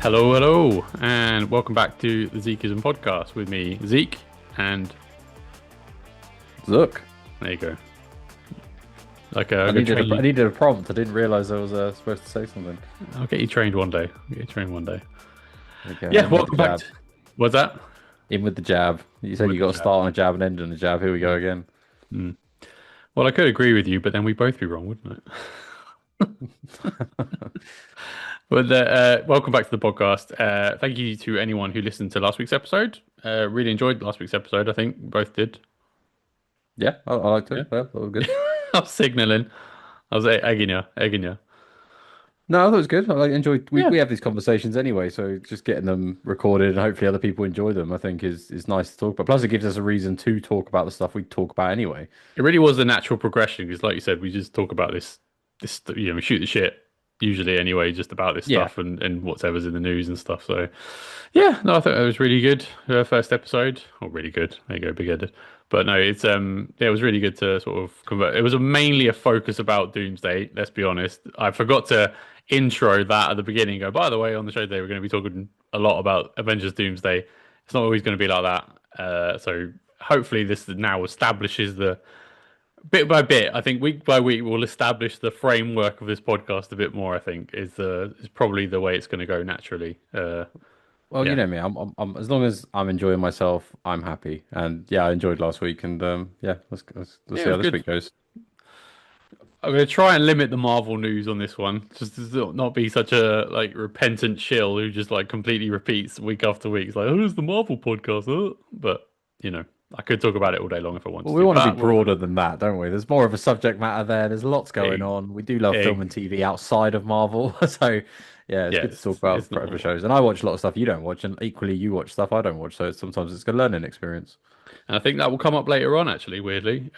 Hello, and welcome back to the Zekeism podcast with me, Zeke, and Zook. there you go. I needed a prompt. I didn't realize I was supposed to say something. I'll get you trained one day. Okay, Yeah, welcome back. What's that? In with the jab. You said you got to start on a jab and end on a jab. Here we go again. Well, I could agree with you, but then we'd both be wrong, wouldn't it? But welcome back to the podcast. Thank you to anyone who listened to last week's episode. Really enjoyed last week's episode. I think we both did. Yeah, I liked it. Yeah, that was good. I was signaling. I was egging you. No, I thought it was good. I enjoyed. We have these conversations anyway, so just getting them recorded and hopefully other people enjoy them, I think is nice to talk about. Plus, it gives us a reason to talk about the stuff we talk about anyway. It really was a natural progression because, like you said, we just talk about this. We shoot the shit usually anyway, just about this stuff and whatever's in the news and stuff. So, yeah, no, I thought it was really good. First episode, really good. There you go, big-headed. But no, it was really good to sort of convert. It was mainly a focus about Doomsday. Let's be honest. I forgot to intro that at the beginning. Go, by the way, on the show today, we're going to be talking a lot about Avengers Doomsday. It's not always going to be like that. So hopefully this now establishes the bit by bit. I think week by week we'll establish the framework of this podcast a bit more. I think is probably the way it's going to go naturally. Well, you know me. I'm as long as I'm enjoying myself, I'm happy. And yeah, I enjoyed last week. And let's see how this week goes. I'm going to try and limit the Marvel news on this one, just to not be such a repentant shill who just completely repeats week after week. It's like, oh, it's the Marvel podcast, huh? But I could talk about it all day long if I wanted. Well, we want to be broader than that, don't we? There's more of a subject matter there. There's lots going on. We do love film and TV outside of Marvel, so yeah, it's good to talk about forever shows. And I watch a lot of stuff you don't watch, and equally you watch stuff I don't watch. So sometimes it's a learning experience. And I think that will come up later on, actually, weirdly,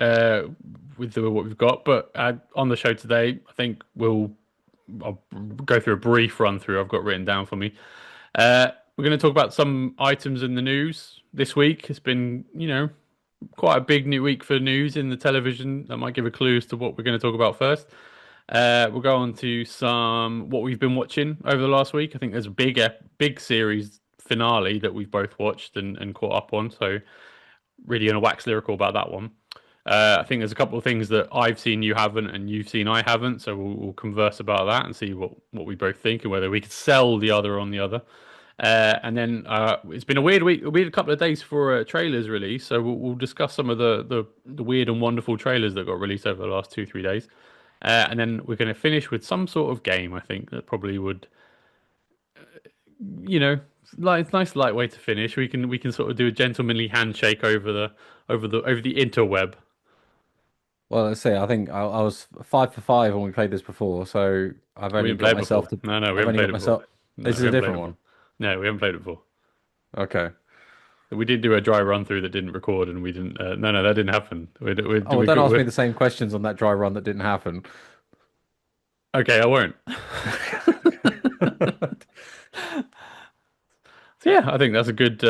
with what we've got. But on the show today, I think I'll go through a brief run through I've got written down for me. We're going to talk about some items in the news this week. It's been, quite a big new week for news in the television. That might give a clue as to what we're going to talk about first. We'll go on to what we've been watching over the last week. I think there's a big series finale that we've both watched and caught up on. So really going to wax lyrical about that one. I think there's a couple of things that I've seen you haven't and you've seen I haven't. So we'll converse about that and see what we both think and whether we could sell the other on the other. And then it's been a weird week, a weird couple of days for trailers release. So we'll discuss some of the weird and wonderful trailers that got released over the last 2-3 days. And then we're going to finish with some sort of game. I think that probably would, nice light way to finish. We can sort of do a gentlemanly handshake over the interweb. Well, let's see. I think I was 5 for 5 when we played this before, so I've only got myself to. No, we haven't played it before. This is a different one. No, we haven't played it before. Okay. We did do a dry run through that didn't record, and we didn't. No, that didn't happen. Don't ask me the same questions on that dry run that didn't happen. Okay, I won't. So yeah, I think that's a good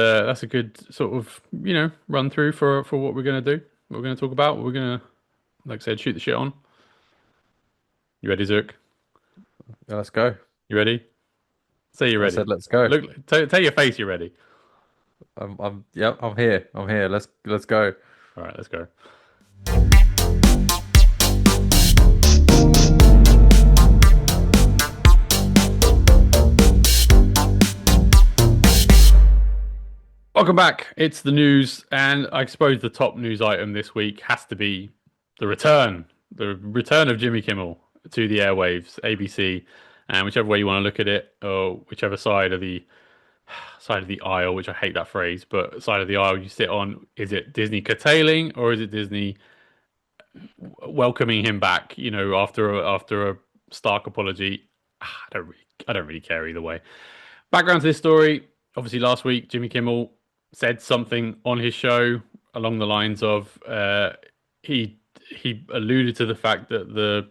sort of run through for what we're gonna do. What we're gonna talk about. We're gonna, like I said, shoot the shit on. You ready, Zook? Yeah, let's go. You ready? Say you're ready. I said, let's go. Look, tell your face you're ready. I'm here. Let's go. All right, let's go. Welcome back. It's the news, and I suppose the top news item this week has to be the return of Jimmy Kimmel to the airwaves, ABC, and whichever way you want to look at it, or whichever side of the aisle, which I hate that phrase, but side of the aisle you sit on, is it Disney curtailing or is it Disney welcoming him back? After a stark apology. I don't really care either way. Background to this story: obviously, last week Jimmy Kimmel said something on his show along the lines of he alluded to the fact that the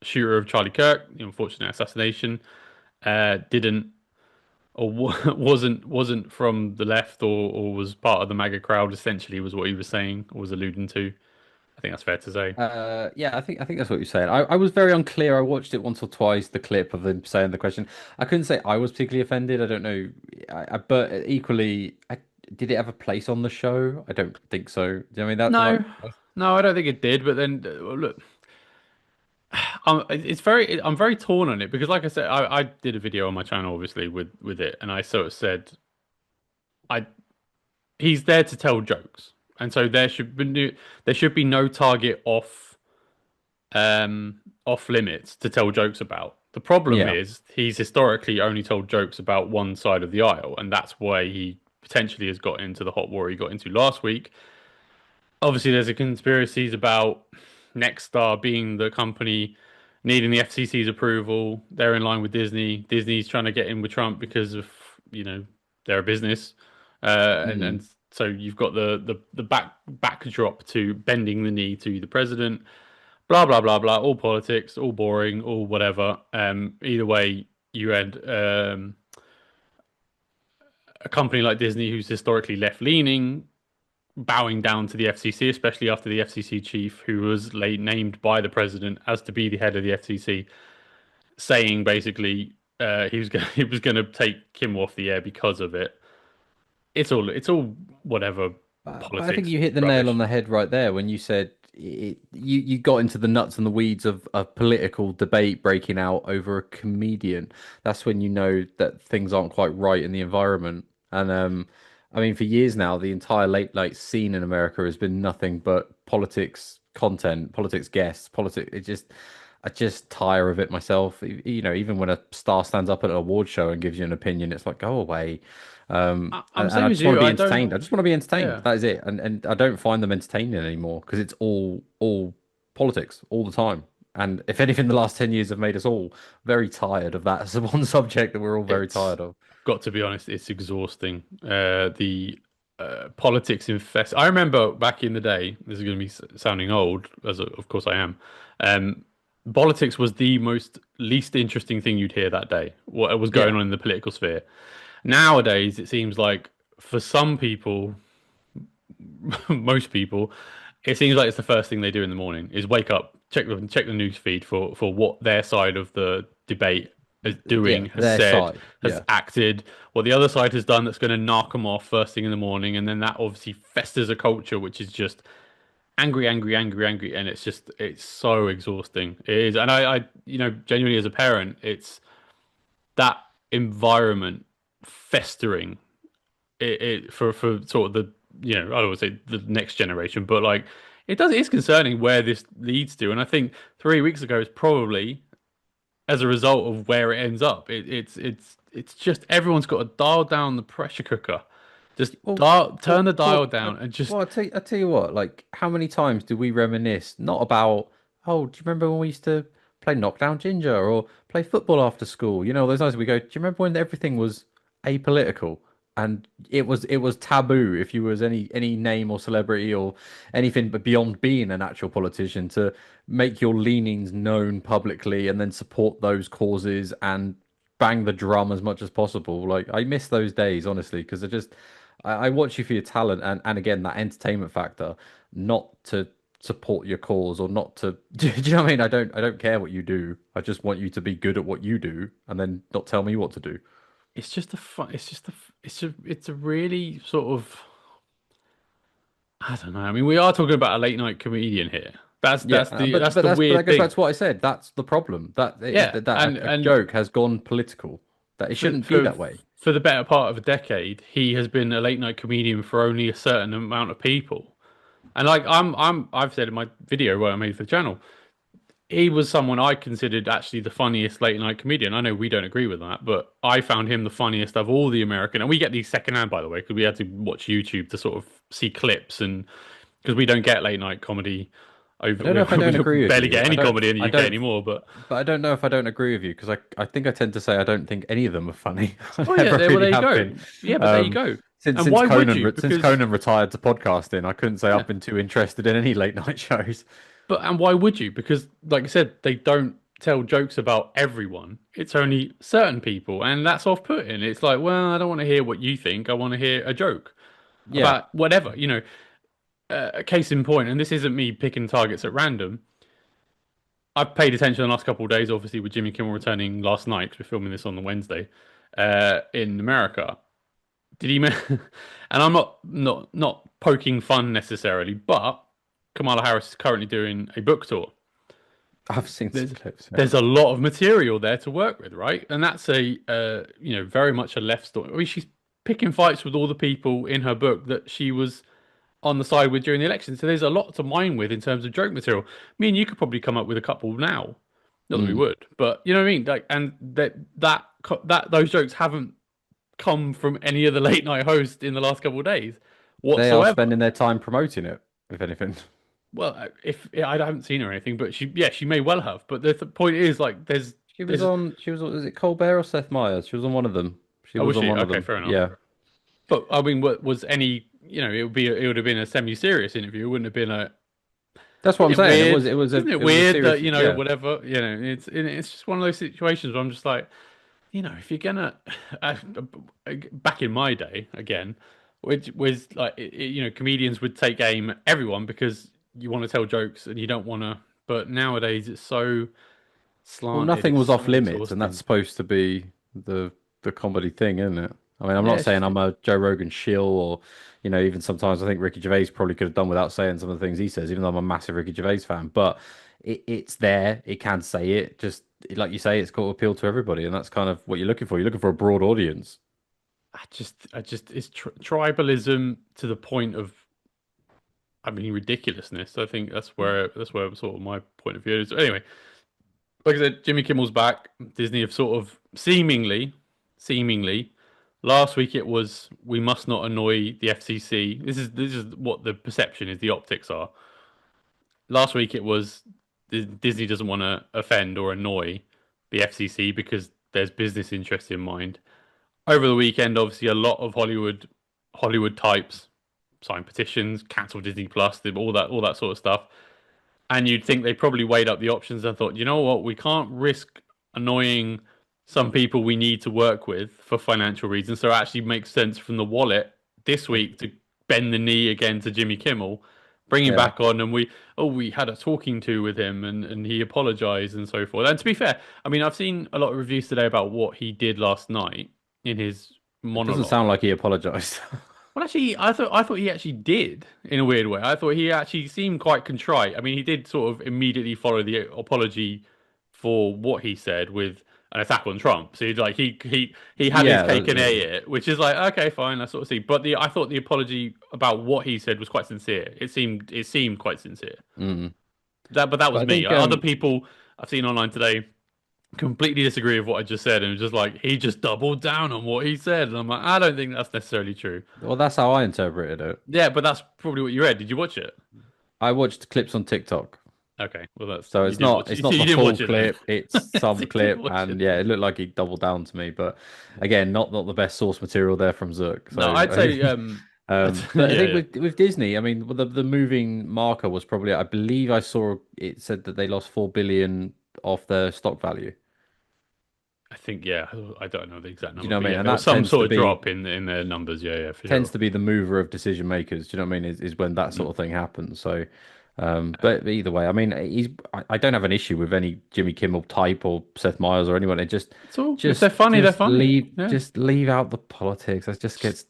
shooter of Charlie Kirk, the unfortunate assassination, wasn't from the left or was part of the MAGA crowd. Essentially, was what he was saying or was alluding to. I think that's fair to say. Yeah, I think that's what you're saying. I was very unclear. I watched it once or twice, the clip of him saying the question. I couldn't say I was particularly offended. I don't know, but equally, did it have a place on the show? I don't think so. Do you know what I mean that like? No, no, I don't think it did. But then, well, look, I'm very torn on it because, like I said, I did a video on my channel, obviously, with it, and I sort of said, I he's there to tell jokes, and so there should be no target off limits to tell jokes about. The problem Yeah. is he's historically only told jokes about one side of the aisle, and that's why he potentially has got into the hot war he got into last week. Obviously, there's a conspiracies about Nexstar being the company needing the FCC's approval. They're in line with Disney. Disney's trying to get in with Trump because of, they're a business, and Mm. so you've got the backdrop to bending the knee to the president. Blah blah blah blah. All politics, all boring, all whatever. Either way, you had a company like Disney who's historically left leaning bowing down to the FCC, especially after the FCC chief, who was named by the president as to be the head of the FCC, saying basically he was going to take Kimmel off the air because of it. It's all whatever But I think politics you hit the nail on rubbish. the head right there when you said you got into the nuts and the weeds of a political debate breaking out over a comedian. That's when you know that things aren't quite right in the environment. And I mean, for years now, the entire late night scene in America has been nothing but politics content, politics guests, politics. I just tire of it myself. Even when a star stands up at an award show and gives you an opinion, it's like, go away. I'm And I same as just want to you. be I entertained. I don't. just want to be entertained. Yeah. That is it. And I don't find them entertaining anymore because it's all politics all the time. And if anything, the last 10 years have made us all very tired of that. It's the one subject that we're all very It's tired of. got to be honest, it's exhausting. The politics infest. I remember back in the day. This is going to be sounding old, as of course I am. Um, Politics was the most least interesting thing you'd hear that day. What was going Yeah. on in the political sphere. Nowadays, it seems like for some people, most people, it seems like it's the first thing they do in the morning is wake up, check the news feed for what their side of the debate is doing, Yeah. has Their said, side. has Yeah. acted, what the other side has done that's going to knock them off first thing in the morning, and then that obviously festers a culture which is just angry, angry, angry, angry, and it's so exhausting. It is, and genuinely as a parent, it's that environment festering it for sort of the I don't want to say the next generation, but like it's concerning where this leads to. And I think 3 weeks ago is probably as a result of where it ends up. It's just everyone's got to dial down the pressure cooker, just Well, turn the dial well, down and just I tell you what, like, how many times do we reminisce not about, oh, do you remember when we used to play Knockdown Ginger or play football after school? Those nights we go, do you remember when everything was apolitical and it was taboo if you was any name or celebrity or anything but beyond being an actual politician to make your leanings known publicly and then support those causes and bang the drum as much as possible. Like I miss those days, honestly, because I watch you for your talent and again that entertainment factor, not to support your cause or not to. Do you know what I mean? I don't care what you do. I just want you to be good at what you do and then not tell me what to do. it's just a fun. It's a really sort of I don't know. I mean, we are talking about a late night comedian here. That's Yeah, that's the but that's but the that weird goes back thing. to what I said. That's the problem. Yeah, That a and joke has gone political. That it for shouldn't be for that way. for the better part of a decade, he has been a late night comedian for only a certain amount of people. And like I've said in my video where I made for the channel, he was someone I considered actually the funniest late night comedian. I know we don't agree with that, but I found him the funniest of all the American. And we get these secondhand, by the way, because we had to watch YouTube to sort of see clips and because we don't get late night comedy I over. don't know if I don't We agree with barely you. get any comedy in the I UK don't, anymore. But but I don't know if I don't agree with you because I think I tend to say I don't think any of them are funny. I oh yeah, never there really you have go. been. Yeah, but there you Um, go. since And since why would Conan you? re- since Because Conan retired to podcasting, I couldn't say yeah, I've been too interested in any late night shows. and why would you? Because like I said, they don't tell jokes about everyone. It's only certain people, and that's off-putting. It's like, well, I don't want to hear what you think. I want to hear a joke Yeah, about whatever, a case in point, and this isn't me picking targets at random. I've paid attention the last couple of days, obviously, with Jimmy Kimmel returning last night, 'cause we're filming this on the Wednesday, in America. Did he? And I'm not poking fun necessarily, but Kamala Harris is currently doing a book tour. I've seen some There's clips. Yeah. there's a lot of material there to work with, right? And that's a very much a left story. I mean, she's picking fights with all the people in her book that she was on the side with during the election. So there's a lot to mine with in terms of joke material. Me and you could probably come up with a couple now. Not that we Mm. would, but you know what I mean. Like, and that those jokes haven't come from any of the late night hosts in the last couple of days They are whatsoever. spending their time promoting it, if anything. Well, if I haven't seen her or anything, but she may well have. But the point is, like, She was there's on. She was. Was it Colbert or Seth Meyers? She was on one of them. She oh, was was on she? one of Okay, them. fair enough. Yeah. But I mean, what was any? It would have been a semi-serious interview. It wouldn't have been a. That's what I'm Isn't it saying. It weird? was. It was a. Isn't it It was a weird serious. that Yeah. whatever it's just one of those situations where I'm just like, if you're gonna uh, back in my day again, which was like comedians would take aim at everyone because you want to tell jokes and you don't want to. But nowadays it's so Well, slanted. nothing It's was so off limits, and that's exhausting. supposed to be the comedy thing, isn't it? I mean, I'm Yeah, not it's saying just I'm a Joe Rogan shill, or even sometimes I think Ricky Gervais probably could have done without saying some of the things he says, even though I'm a massive Ricky Gervais fan. But it's there. It can say it. Just like you say, it's got to appeal to everybody, and that's kind of what you're looking for. You're looking for a broad audience. it's tribalism to the point of, I mean, ridiculousness. I think that's where sort of my point of view is. So anyway, like I said, Jimmy Kimmel's back. Disney have sort of seemingly. Last week it was we must not annoy the FCC. This is what the perception is. The optics are. Last week it was Disney doesn't want to offend or annoy the FCC because there's business interests in mind. Over the weekend, obviously, a lot of Hollywood types signed petitions, cancel Disney Plus, all that sort of stuff. And you'd think they probably weighed up the options and thought, you know what, we can't risk annoying some people we need to work with for financial reasons. So it actually makes sense from the wallet this week to bend the knee again to Jimmy Kimmel, bring him Yeah. back on, and we had a talking to with him, and he apologized and so forth. And to be fair, I mean, I've seen a lot of reviews today about what he did last night in his It doesn't monologue. sound like he apologized. Well, actually, I thought he actually did in a weird way. I thought he actually seemed quite contrite. I mean, he did sort of immediately follow the apology for what he said with an attack on Trump. So he had his Yeah. cake and ate it, which is like okay, fine, I sort of see. But I thought the apology about what he said was quite sincere. It seemed quite sincere. Mm. But that But was I me. think Other people I've seen online today completely disagree with what I just said, and it was just like he just doubled down on what he said, and I'm like, I don't think that's necessarily true. well, that's how I interpreted it. Yeah, but that's probably what you read. Did you watch it? I watched clips on TikTok. Okay, well that's So you didn't watch it's it. So not you the didn't full watch it then. clip, it's So some you didn't clip, watch it and yeah, then. it looked like he doubled down to me. But again, not the best source material there from Zook. No, I'd So say but I yeah, think yeah. with Disney, I mean the moving marker was probably, I believe I saw it said that they lost 4 billion off their stock value. I think yeah. I don't know the exact Do you number, know what but I mean? yeah, And there was that some tends sort to of be drop in their numbers. Yeah, yeah, for tends sure. to be the mover of decision makers. Do you know what I mean? Is when that sort Mhm. of thing happens. So, but either way, I mean, I don't have an issue with any Jimmy Kimmel type or Seth Meyers or anyone. It just, It's all if they're funny, they're funny. Yeah. just leave out the politics. It just gets,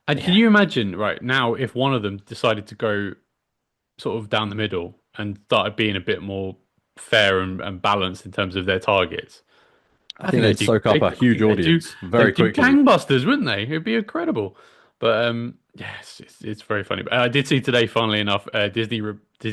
And can yeah. you imagine right now if one of them decided to go sort of down the middle and started being a bit more fair and balanced in terms of their targets? I I think think they'd soak up a I huge think audience very they'd do quickly. gangbusters, wouldn't they? It'd be incredible. But yes, it's very funny. But I did see today, funnily enough, Disney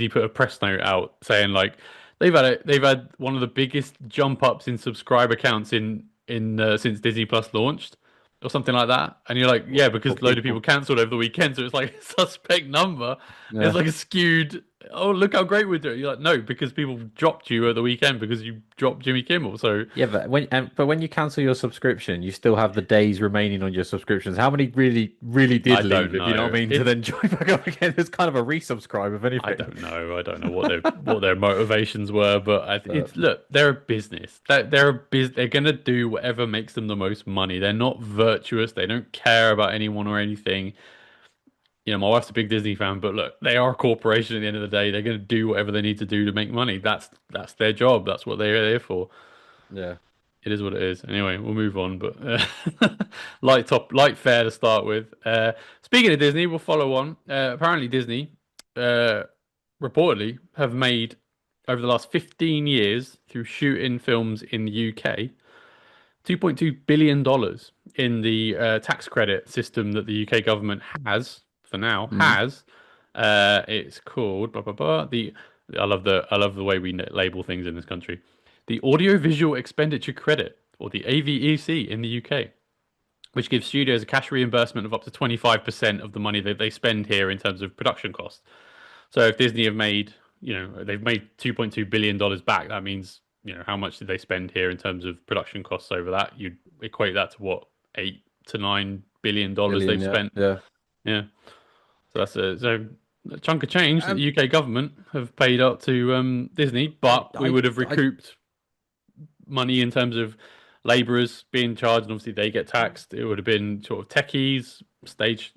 put a press note out saying like they've had one of the biggest jump ups in subscriber counts in since Disney Plus launched or something like that. And you're like, yeah, Well, because a load of people people, cancelled over the weekend, so it's like a suspect number. It's yeah. like a skewed. Oh, look how great we're doing. You're like, no, because people dropped you at the weekend because you dropped Jimmy Kimmel. So Yeah, but when you cancel your subscription, you still have the days remaining on your subscriptions. How many really did I leave, don't if you know what know. I mean, to then join back up again? It's kind of a resubscribe, if I anything. don't know. I don't know what their motivations were, but But look, they're a business. They're gonna do whatever makes them the most money. They're not virtuous. They don't care about anyone or anything. My wife's a big Disney fan, but look, they are a corporation at the end of the day. They're going to do whatever they need to do to make money. That's their job. That's what they're there for. Yeah. It is what it is. Anyway, we'll move on. But light fare to start with. Speaking of Disney, we'll follow on. Apparently, Disney uh, reportedly have made over the last 15 years through shooting films in the UK $2.2 billion in the tax credit system that the UK government has for now Mm. has. It's called blah blah blah. I love the way we label things in this country. The Audiovisual Expenditure Credit, or the AVEC in the UK, which gives studios a cash reimbursement of up to 25% of the money that they spend here in terms of production costs. So if Disney have made, they've made $2.2 billion back, that means, how much did they spend here in terms of production costs over that? You'd equate that to what, $8 to $9 billion Billion, they've yeah. spent. Yeah. Yeah. So a chunk of change that the Um, UK government have paid up to Disney, but we would have I recouped money in terms of laborers being charged, and obviously they get taxed. It would have been sort of techies, stage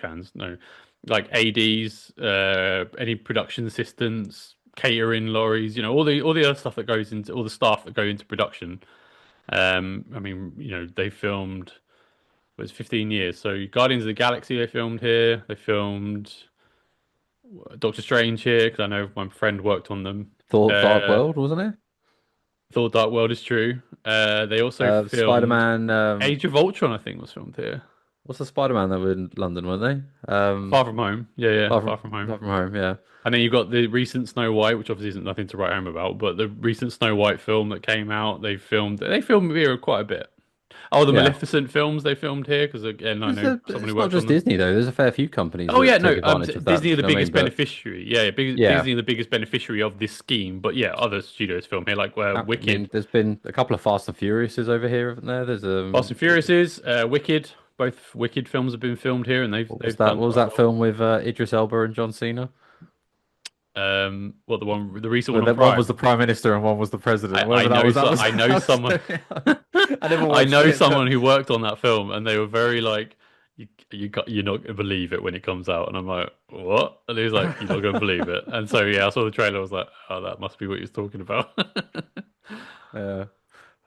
hands, no, like ADs, any production assistants, catering lorries, all the other stuff that goes into all the staff that go into production. I mean, they filmed it was 15 years. So Guardians of the Galaxy they filmed here. They filmed Doctor Strange here because I know my friend worked on them. thought Dark Uh, World, wasn't it? Thor: Dark World is true. They also filmed Spider-Man. Age of Ultron, I think, was filmed here. What's the Spider-Man that were in London, weren't they? Far From Home. Yeah, yeah, Far Far from From Home. Far From Home. Yeah. And then you've got the recent Snow White, which obviously isn't nothing to write home about, but the recent Snow White film that came out, they filmed here quite a bit. Oh, the Yeah. Maleficent films they filmed here because again, I know someone who It's not worked on just them. Disney though. There's a fair few companies Oh yeah, that no, take advantage of that. Disney Do are the you know what I mean? biggest But beneficiary. Yeah, yeah, Disney are the biggest beneficiary of this scheme. But yeah, other studios film here, like I mean, Wicked, there's been a couple of Fast and Furiouses over here, haven't there? There's Fast and Furious is Wicked. Both Wicked films have been filmed here, and they've what was they've that? done What was quite that well. film with Idris Elba and John Cena? The recent one on That one was Prime. the Prime Minister and one was the President. I Whether that know was that so was, I know that was someone. I never I watched know it, someone but who worked on that film, and they were very like, you're not gonna believe it when it comes out, and I'm like, what? And he was like, you're not gonna believe it, and so yeah, I saw the trailer, I was like, oh, that must be what he was talking about. yeah.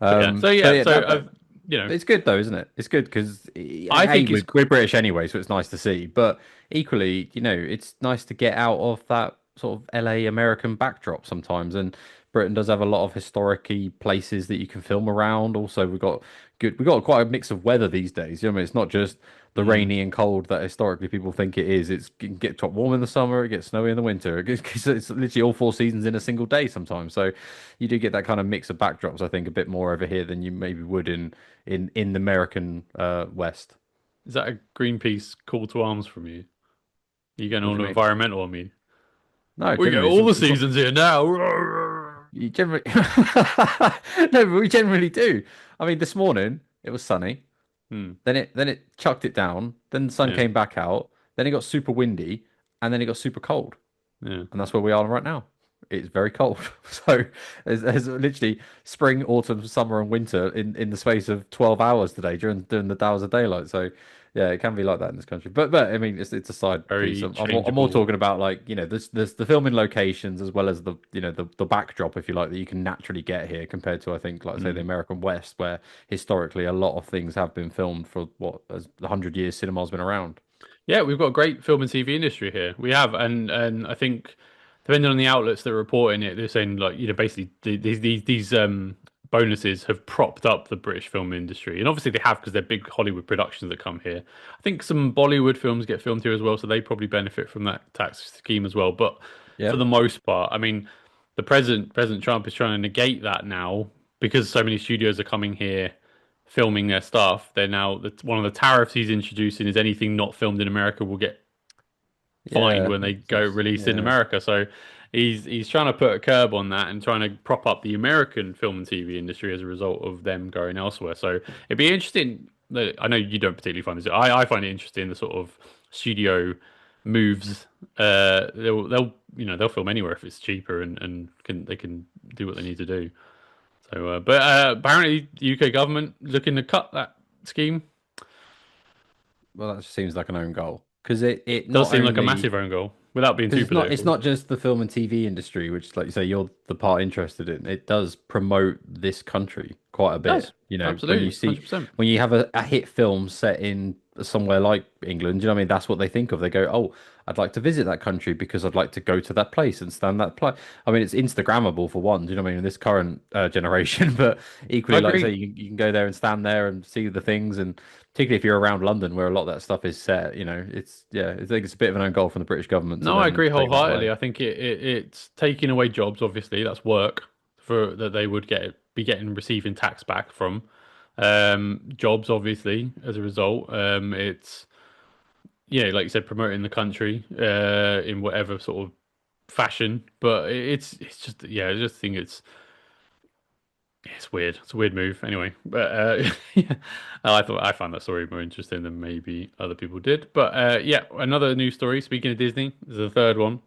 But yeah, so But yeah, yeah, so that you know, it's good though, isn't it? It's good because I a think it's we're British anyway, so it's nice to see. But equally, it's nice to get out of that sort of LA American backdrop sometimes. And Britain does have a lot of historic places that you can film around. Also, we've got quite a mix of weather these days. You know what I mean? It's not just the mm, rainy and cold that historically people think it is. It can get top warm in the summer, it gets snowy in the winter. It's literally all four seasons in a single day sometimes. So you do get that kind of mix of backdrops, I think, a bit more over here than you maybe would in the American West. is that a Greenpeace call to arms from you? You going What do all you mean? environmental on me? No, We get generally, all the it's not. seasons here now. You generally, no, but we generally do. I mean, this morning it was sunny. Hmm, Then it chucked it down. Then the sun yeah, came back out. Then it got super windy, and then it got super cold. yeah. And that's where we are right now. It's very cold. So there's literally spring, autumn, summer, and winter in the space of 12 hours today during the hours of daylight. So yeah, it can be like that in this country. But I mean, it's a side piece. Very I'm more changeable. talking about like there's the filming locations as well as the backdrop if you like that you can naturally get here compared to I think like say the Hmm. American West where historically a lot of things have been filmed for what as 100 years cinema's been around. Yeah, we've got a great film and TV industry here. We have, and I think depending on the outlets that are reporting it, they're saying like basically these bonuses have propped up the British film industry, and obviously they have because they're big Hollywood productions that come here. I think some Bollywood films get filmed here as well, so they probably benefit from that tax scheme as well. But for Yeah. the most part, I mean, the President Trump is trying to negate that now because so many studios are coming here filming their stuff. They're now one of the tariffs he's introducing is anything not filmed in America will get fined Yeah. when they go released in Yeah. America. So he's trying to put a curb on that and trying to prop up the American film and TV industry as a result of them going elsewhere. So it'd be interesting. I know you don't particularly find this. I find it interesting the sort of studio moves. They'll film anywhere if it's cheaper and they can do what they need to do. So, but apparently the UK government looking to cut that scheme. Well, that just seems like an own goal. because it Does not seem like a only massive own goal without being because too it's political. not just the film and TV industry, which, like you say, you're the part interested in. It does promote this country quite a It does. bit. You know, when you Absolutely. see 100%. when you have a hit film set in somewhere like England, you know what I mean? That's what they think of. They go, "Oh, I'd like to visit that country because I'd like to go to that place and stand that place." I mean, it's Instagrammable for one. Do you know what I mean? In this current generation, but I equally, like I say, agree. you can go there and stand there and see the things, and particularly if you're around London, where a lot of that stuff is set. You know, it's yeah, I think it's a bit of an own goal from the British government to No, I then agree take that wholeheartedly. away. I think it's taking away jobs, obviously. That's work for that they would be getting receiving tax back from. Jobs, obviously, as a result. It's yeah, like you said, promoting the country in whatever sort of fashion. But it's just yeah, I just think it's weird. It's a weird move anyway. But yeah, I found that story more interesting than maybe other people did. But yeah, another news story. Speaking of Disney, this is the third one.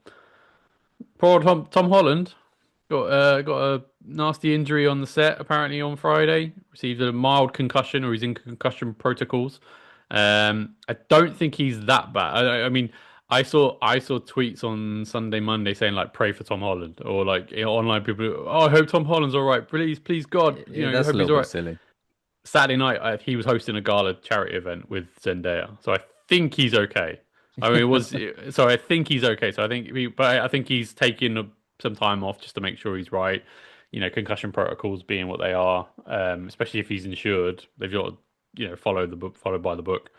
Poor Tom Holland got a nasty injury on the set apparently on Friday. Received a mild concussion, or he's in concussion protocols. I don't think he's that bad. I mean, I saw tweets on Sunday, Monday saying like pray for Tom Holland, or like online people. Oh, I hope Tom Holland's all right. Please, please God, Yeah, I that's a hope he's little all bit right. silly. Saturday night, he was hosting a gala charity event with Zendaya, so I think he's okay. I mean, it was so I think he's okay. So but I think he's taking some time off just to make sure he's right. Concussion protocols being what they are, especially if he's insured, they've got to, follow the book, followed by the book.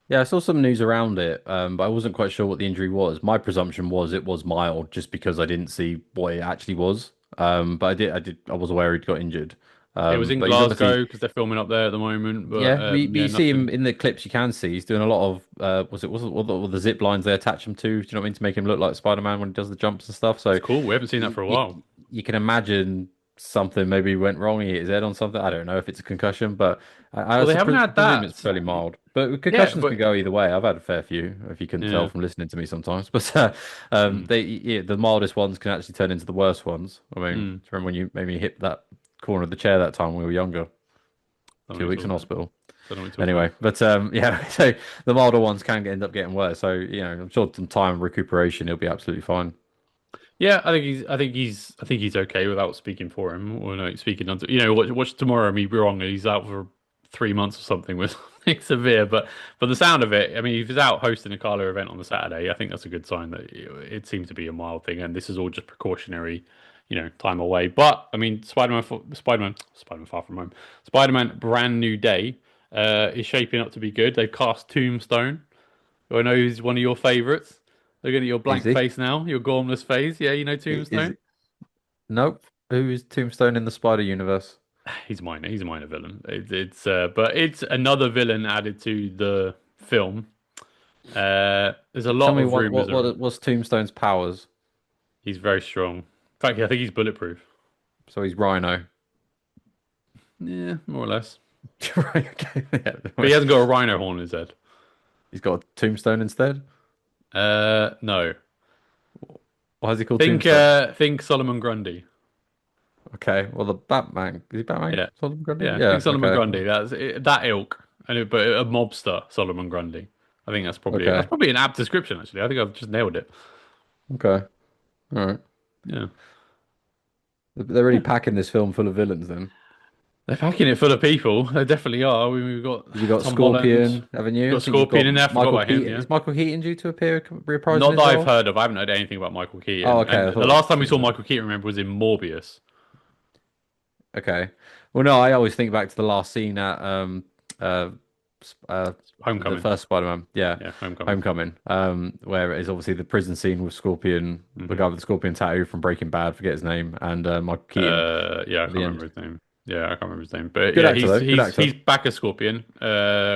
Yeah, I saw some news around it, but I wasn't quite sure what the injury was. My presumption was it was mild, just because I didn't see what it actually was. But I was aware he'd got injured. It was in But he's obviously, Glasgow because they're filming up there at the moment, but yeah. But yeah, you see him nothing. in the clips. You can see he's doing a lot of, was it what the zip lines they attach him to? Do you know what I mean? To make him look like Spider-Man when he does the jumps and stuff. It's So cool. We haven't seen that you, for a you, while. you can imagine something maybe went wrong. He hit his head on something. I don't know if it's a concussion, but I Well, they haven't had presume it's that. fairly mild. But Yeah, concussions can but go either way. I've had a fair few, if you couldn't tell yeah. from listening to me sometimes. But Mm, the mildest ones can actually turn into the worst ones. I mean, do you mm. remember when you made me hit that corner of the chair that time when we were younger? Don't know what 2 weeks you're in talking about. hospital. Don't know what you're talking Anyway, about. but yeah, so the milder ones can end up getting worse. So I'm sure some time and recuperation, he'll be absolutely fine. Yeah, I think he's okay without speaking for him or no speaking under. Watch tomorrow. Me be wrong. He's out for 3 months or something with something severe. But the sound of it, I mean, if he's out hosting a Carlo event on the Saturday, I think that's a good sign that it seems to be a mild thing, and this is all just precautionary, time away. But I mean, Spider-Man Far From Home, Spider-Man Brand New Day, is shaping up to be good. They've cast Tombstone, who I know is one of your favorites. Looking at your Is blank he? face now, your gormless face. Yeah, you know Is Tombstone. nope. Who is Tombstone in the Spider Universe? He's a minor villain. But it's another villain added to the film. There's a Tell lot me of rumors around. what's Tombstone's powers? He's very strong. In fact, I think he's bulletproof. So he's Rhino. Yeah, more or less. Right, okay. But Yeah. he hasn't got a rhino horn in his head. He's got a tombstone instead. No. Why is he called Think, Tombstone? uh, think Solomon Grundy. Okay, well the Batman is he Batman? Yeah, Solomon Grundy? yeah. Think Yeah. Solomon Okay. Grundy. That ilk, but a mobster, Solomon Grundy. I think that's Okay. probably an apt description. Actually, I think I've just nailed it. Okay. All right. Yeah. They're really packing this film full of villains then. They're packing it full of people. They definitely are. We've got You got Tom Holland. Scorpion, haven't We've you? I got think you've Scorpion got in there. Forgot Michael about him. Keaton. Yeah. Is Michael Keaton due to appear reprising Not his that I've role? heard of. I haven't heard anything about Michael Oh, Keaton. okay. And I the thought last time we it saw was Michael Keaton, remember, was in Morbius. okay. Well, no, I always think back to the last scene at uh, the Homecoming. first Spider-Man, yeah, Yeah, Homecoming. Homecoming, where it is obviously the prison scene with Scorpion, the hmm guy with the Scorpion tattoo from Breaking Bad, forget his name, and Michael Keaton Yeah, I at can't the remember end. his name. Yeah, I can't remember his name. But Good yeah, actor he's though, good he's actor. he's back as Scorpion.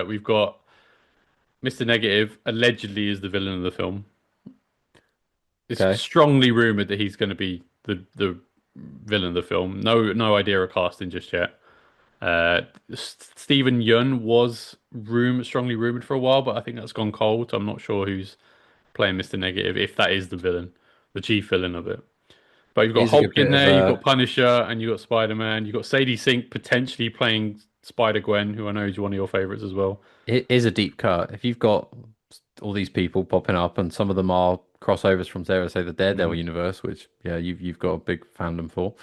We've got Mr. Negative allegedly is the villain of the film. It's Okay, strongly rumored that he's going to be the villain of the film. No idea of casting just yet. Stephen Yun was strongly rumored for a while, but I think that's gone cold. So I'm not sure who's playing Mr. Negative, if that is the villain, the chief villain of it. But you've it got is a good Hulk in bit of there, you've got Punisher, and you've got Spider-Man. You've got Sadie Sink potentially playing Spider-Gwen, who I know is one of your favorites as well. it is a deep cut. If you've got all these people popping up, and some of them are crossovers from, say, the Daredevil Mm. universe, which yeah, you've got a big fandom for.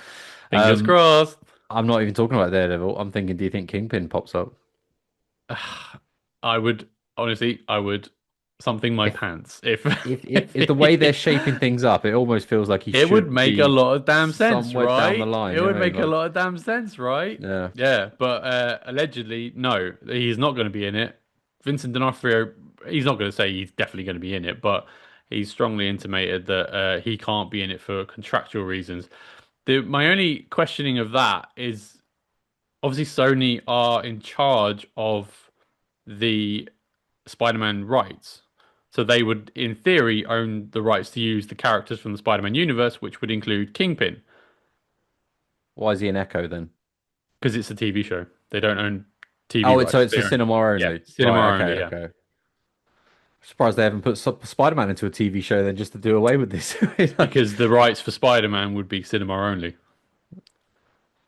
Fingers Um, crossed. I'm not even talking about Daredevil. I'm thinking, do you think Kingpin pops up? I would honestly, I would something my If pants if if the way they're shaping things up, it almost feels like he it would should make a be lot of damn sense, somewhere down the right? line. It You know would what I mean? make a Like, lot of damn sense, right? yeah. Yeah, but allegedly, no, he's not going to be in it. Vincent D'Onofrio, he's not going to say he's definitely going to be in it, but he's strongly intimated that he can't be in it for contractual reasons. My only questioning of that is obviously Sony are in charge of the Spider-Man rights. So they would, in theory, own the rights to use the characters from the Spider-Man universe, which would include Kingpin, Why is he an Echo then? because it's a TV show. They don't own TV Oh, so rights. it's They for own, cinema yeah, only. cinema Right, only. okay, Yeah, okay. Surprised they haven't put Spider-Man into a TV show then just to do away with this. Like, because the rights for Spider-Man would be cinema only.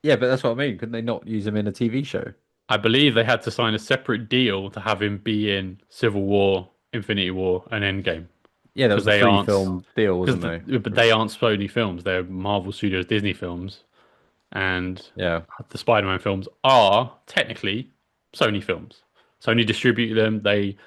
yeah, but that's what I mean. Couldn't they not use him in a TV show? I believe they had to sign a separate deal to have him be in Civil War, Infinity War, and Endgame Yeah, that because was a they free aren't. film deal, Because wasn't they? but they aren't Sony films; they're Marvel Studios Disney films, and Yeah. the Spider-Man films are technically Sony films. Sony distribute them. They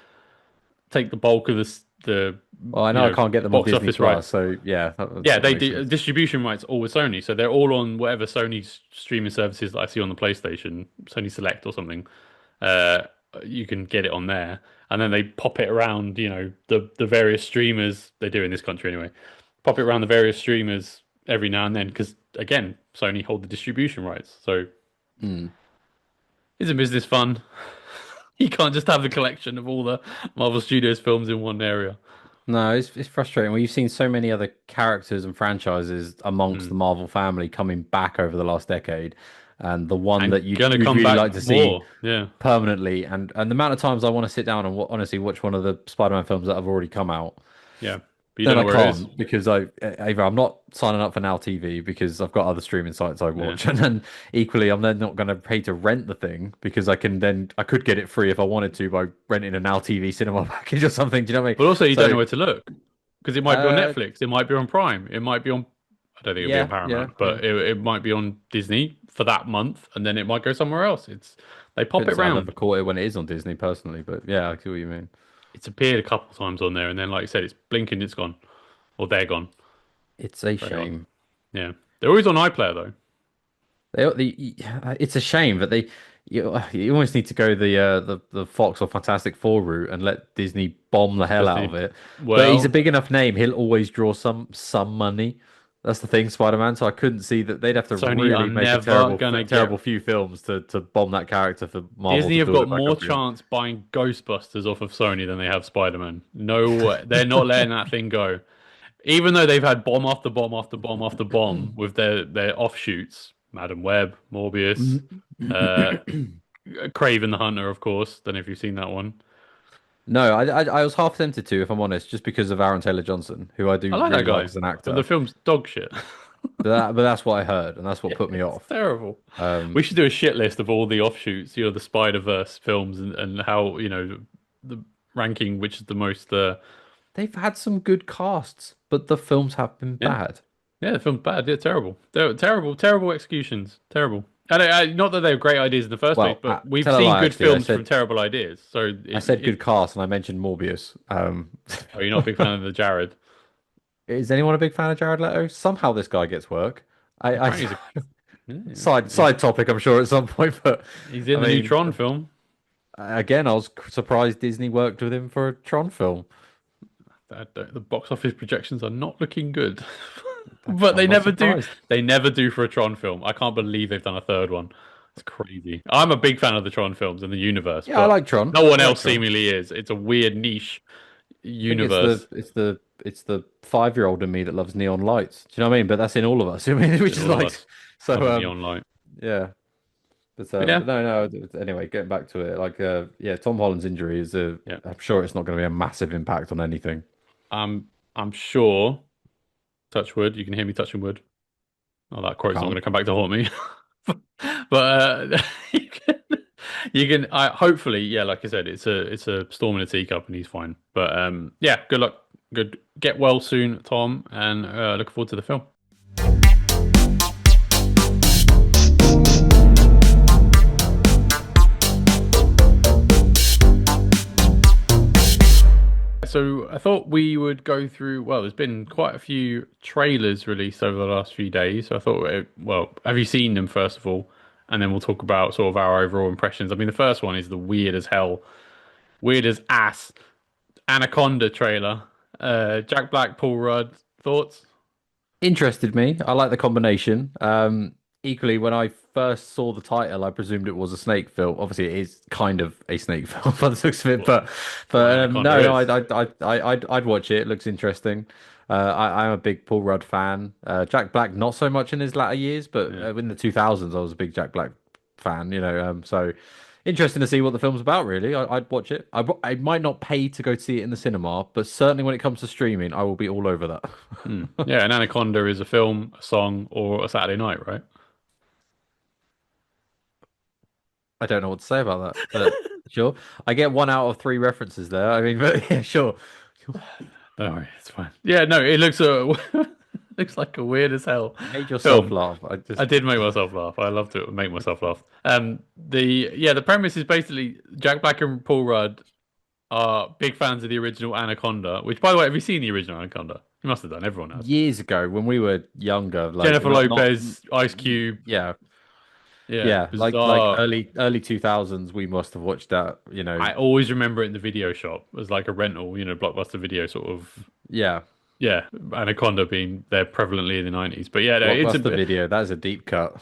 take the bulk of the Well, I you know I know can't get the them on box Disney office Plus, rights. so yeah, Yeah, that they makes do sense. distribution rights all with Sony, so they're all on whatever Sony streaming services that I see on the PlayStation, Sony Select or something. Uh, you can get it on there, and then they pop it around. The various streamers they do in this country anyway. Pop it around the various streamers every now and then because again, Sony hold the distribution rights. So Hmm. isn't business fun? You can't just have the collection of all the Marvel Studios films in one area. No, it's frustrating. Well, you've seen so many other characters and franchises amongst the Mm. Marvel family coming back over the last decade, and the one And that gonna you'd come really back like to see more. Yeah, permanently, and the amount of times I want to sit down and honestly watch one of the Spider-Man films that have already come out. yeah. But you don't Then know I where it is. can't because either I'm not signing up for Now TV because I've got other streaming sites I Yeah. watch, and then equally I'm then not going to pay to rent the thing because I could get it free if I wanted to by renting a Now TV cinema package or something. Do you know what I mean? But also, you don't So know where to look because it might be on uh, Netflix, it might be on Prime, it might be on. I don't think it'll be on yeah, yeah, Paramount, yeah. but it might be on Disney for that month, and then it might go somewhere else. They pop Couldn't it say I've round. ever caught it when it is on Disney personally, but yeah, I see what you mean. It's appeared a couple times on there, and then like you said, it's blinking, it's gone, or they're gone. It's a Very odd. shame. Yeah, they're always on iPlayer though. It's a shame that you almost need to go the Fox or Fantastic Four route and let Disney bomb the hell Just out of the it. But he's a well, big enough name; he'll always draw some money. That's the thing, Spider-Man. So I couldn't see that they'd have to Sony are really make a never gonna get. terrible few films to bomb that character for Marvel Disney to have build got it back more up again. chance buying Ghostbusters off of Sony than they have Spider-Man. No way. They're not letting that thing go. Even though they've had bomb after bomb after bomb after bomb with their offshoots, Madam Web, Morbius, uh, Craven the Hunter, of course. Don't know if you've seen that one. No, I was half tempted to, if I'm honest, just because of Aaron Taylor Johnson, who I I do like that really like guy, as an but the actor. film's dog shit. But that's what I heard, and that's what Yeah, put me it's off. terrible. We Um, should do a shit list of all the offshoots, the Spider-Verse films and how, the ranking which is the most they've had some good casts, but the films have been yeah. bad. Yeah, the film's bad. Yeah, terrible. Terrible, terrible executions. Terrible. And not that they have great ideas in the first place, Well, but we've tell a seen lie, good actually. films from terrible ideas. So I said good cast, and I mentioned Morbius. oh, you're not a big fan of the Jared. Is anyone a big fan of Jared Leto? Somehow this guy gets work. Apparently, he's Side topic, I'm sure at some point, but he's I in the new mean, Tron film. again, I was surprised Disney worked with him for a Tron film. The box office projections are not looking good, but I'm they not never do. surprised. They never do for a Tron film. I can't believe they've done a third one. It's crazy. I'm a big fan of the Tron films and the universe, Yeah, I but like Tron. no one I like else Tron. seemingly is. It's a weird niche I think it's the universe. it's the it's the 5-year-old in me that loves neon lights. Do you know what I mean? But that's in all of us. I mean, which In is all of like us, love a so. neon light. Yeah. But yeah, But no. Anyway, getting back to it, yeah, Tom Holland's injury is a. yeah. I'm sure it's not going to be a massive impact on anything. I'm sure. Touch wood. You can hear me touching wood. Oh, that quote's not going Can't. to come back to haunt me. But you can, You can, hopefully, yeah, like I said, it's a storm in a teacup, and he's fine. But yeah, good luck, good get well soon, Tom, and looking forward to the film. So I thought we would go through. Well, there's been quite a few trailers released over the last few days. So I thought, well, have you seen them first of all? And then we'll talk about sort of our overall impressions. I mean, the first one is the weird as hell, weird as ass Anaconda trailer. Jack Black, Paul Rudd, thoughts? Interested me. I like the combination. Equally, when I first saw the title, I presumed it was a snake film. Obviously, it is kind of a snake film by the looks of it, but no, no, I'd watch it. It looks interesting. I'm a big Paul Rudd fan. Jack Black, not so much in his latter years, but Yeah. in the 2000s, I was a big Jack Black fan. So interesting to see what the film's about. Really, I'd watch it. I might not pay to go see it in the cinema, but certainly when it comes to streaming, I will be all over that. Yeah, an Anaconda is a film, a song, or a Saturday night, right? I don't know what to say about that, but sure. I get 1 out of 3 references there. I mean, but yeah, sure. Don't worry, it's fine. Yeah, no, it looks looks like a weird as hell Made yourself film. laugh. I did make myself laugh. I love to make myself laugh. The premise is basically Jack Black and Paul Rudd are big fans of the original Anaconda. Which, by the way, have you seen the original Anaconda? You must have done. Everyone has. Years ago when we were younger, like Jennifer not Lopez, Ice Cube. yeah, Yeah, yeah, like bizarre. early 2000s, we must have watched that. I always remember it in the video shop as like a rental, Blockbuster video sort of. Yeah, Yeah, Anaconda being there prevalently in the 90s. But yeah, no, it's Blockbuster Video. That is a deep cut.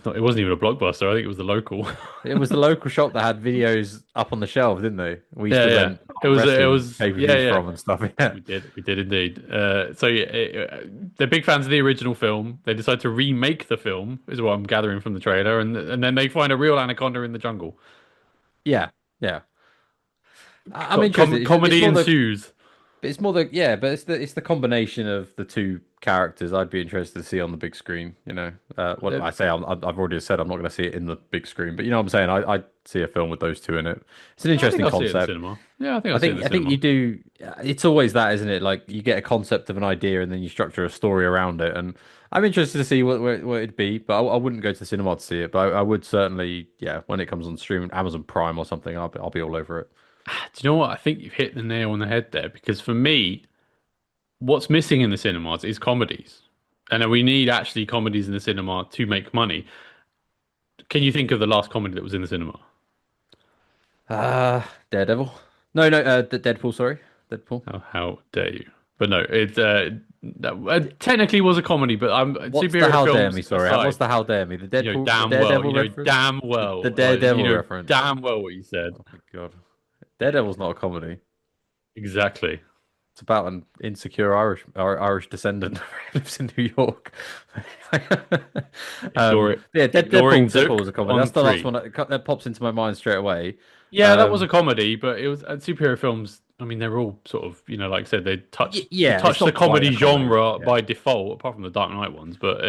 it wasn't even a Blockbuster. I think it was the local. It was the local shop that had videos up on the shelf, didn't they? We used to Yeah. rent It was pay-per-views from and stuff. Yeah. we did indeed. So yeah, they're big fans of the original film. They decide to remake the film, is what I'm gathering from the trailer, and then they find a real anaconda in the jungle. Yeah, yeah. I'm interested. Comedy ensues. It's more the yeah, but it's the combination of the two characters I'd be interested to see on the big screen. What I say, I've already said I'm not going to see it in the big screen, but you know what I'm saying. I'd see a film with those two in it. It's an interesting I think I'll see it in the concept. cinema. Yeah, I think I I'll see it in think the I think cinema. you do. It's always that, isn't it? Like you get a concept of an idea and then you structure a story around it. And I'm interested to see what it'd be, but I wouldn't go to the cinema to see it. But I would certainly, yeah, when it comes on stream, Amazon Prime or something, I'll be all over it. Do you know what? I think you've hit the nail on the head there because for me, what's missing in the cinemas is comedies. And we need actually comedies in the cinema to make money. Can you think of the last comedy that was in the cinema? Daredevil. No, no, Deadpool. Sorry, Deadpool. Oh, how dare you? But no, technically was a comedy, but What's the superhero how dare films me? Sorry, aside, what's the how dare me? The you know Deadpool, damn the well, Daredevil you know reference. damn well, The Daredevil reference. damn well what you said. Oh my God, Daredevil's not a comedy. Exactly. It's about an insecure Irish descendant who lives in New York. Ignore it. Yeah, Ignoring Deadpool Zook was a comedy. on That's the last three. one that pops into my mind straight away. Yeah, that was a Um, comedy, but it was superhero films. I mean, they're all sort of, like I said, they yeah, touch it's the not quite comedy a comedy. genre Yeah. by default, apart from the Dark Knight ones. But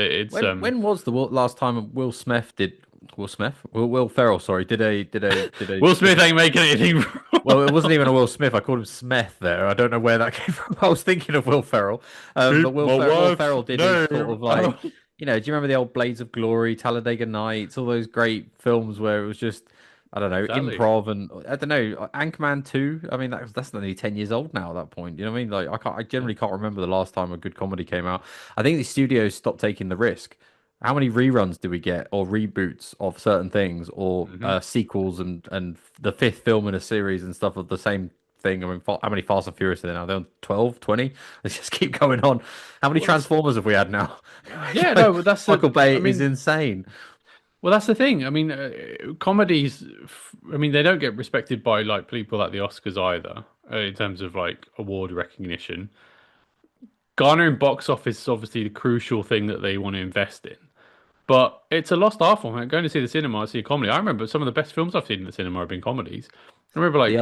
When was the last time Will Smith did Will Smith? Will Ferrell, sorry, did a Will Smith ain't making anything well, it wrong. wasn't even a Will Smith. I called him Smith there. I don't know where that came from. I was thinking of Will Ferrell. But Keep my Will wife's Ferrell did a sort name of like, out. do you remember the old Blades of Glory, Talladega Nights, all those great films where it was just, I don't know, Exactly. improv and I don't know, Anchorman 2. I mean, that's nearly 10 years old now at that point. You know what I mean? Like, I generally can't remember the last time a good comedy came out. I think the studios stopped taking the risk. How many reruns do we get, or reboots of certain things, or Hmm. sequels and the fifth film in a series and stuff of the same thing? I mean, how many Fast and Furious are there now? They're on 12, 20? Let's just keep going on. How many Well, Transformers have we had now? yeah, no, but that's Michael Bay I is mean, insane. well, that's the thing. I mean, comedies. I mean, they don't get respected by like people at the Oscars either, in terms of like award recognition. Garnering box office is obviously the crucial thing that they want to invest in. But it's a lost art form. Going to see the cinema, see a comedy. I remember some of the best films I've seen in the cinema have been comedies. I remember like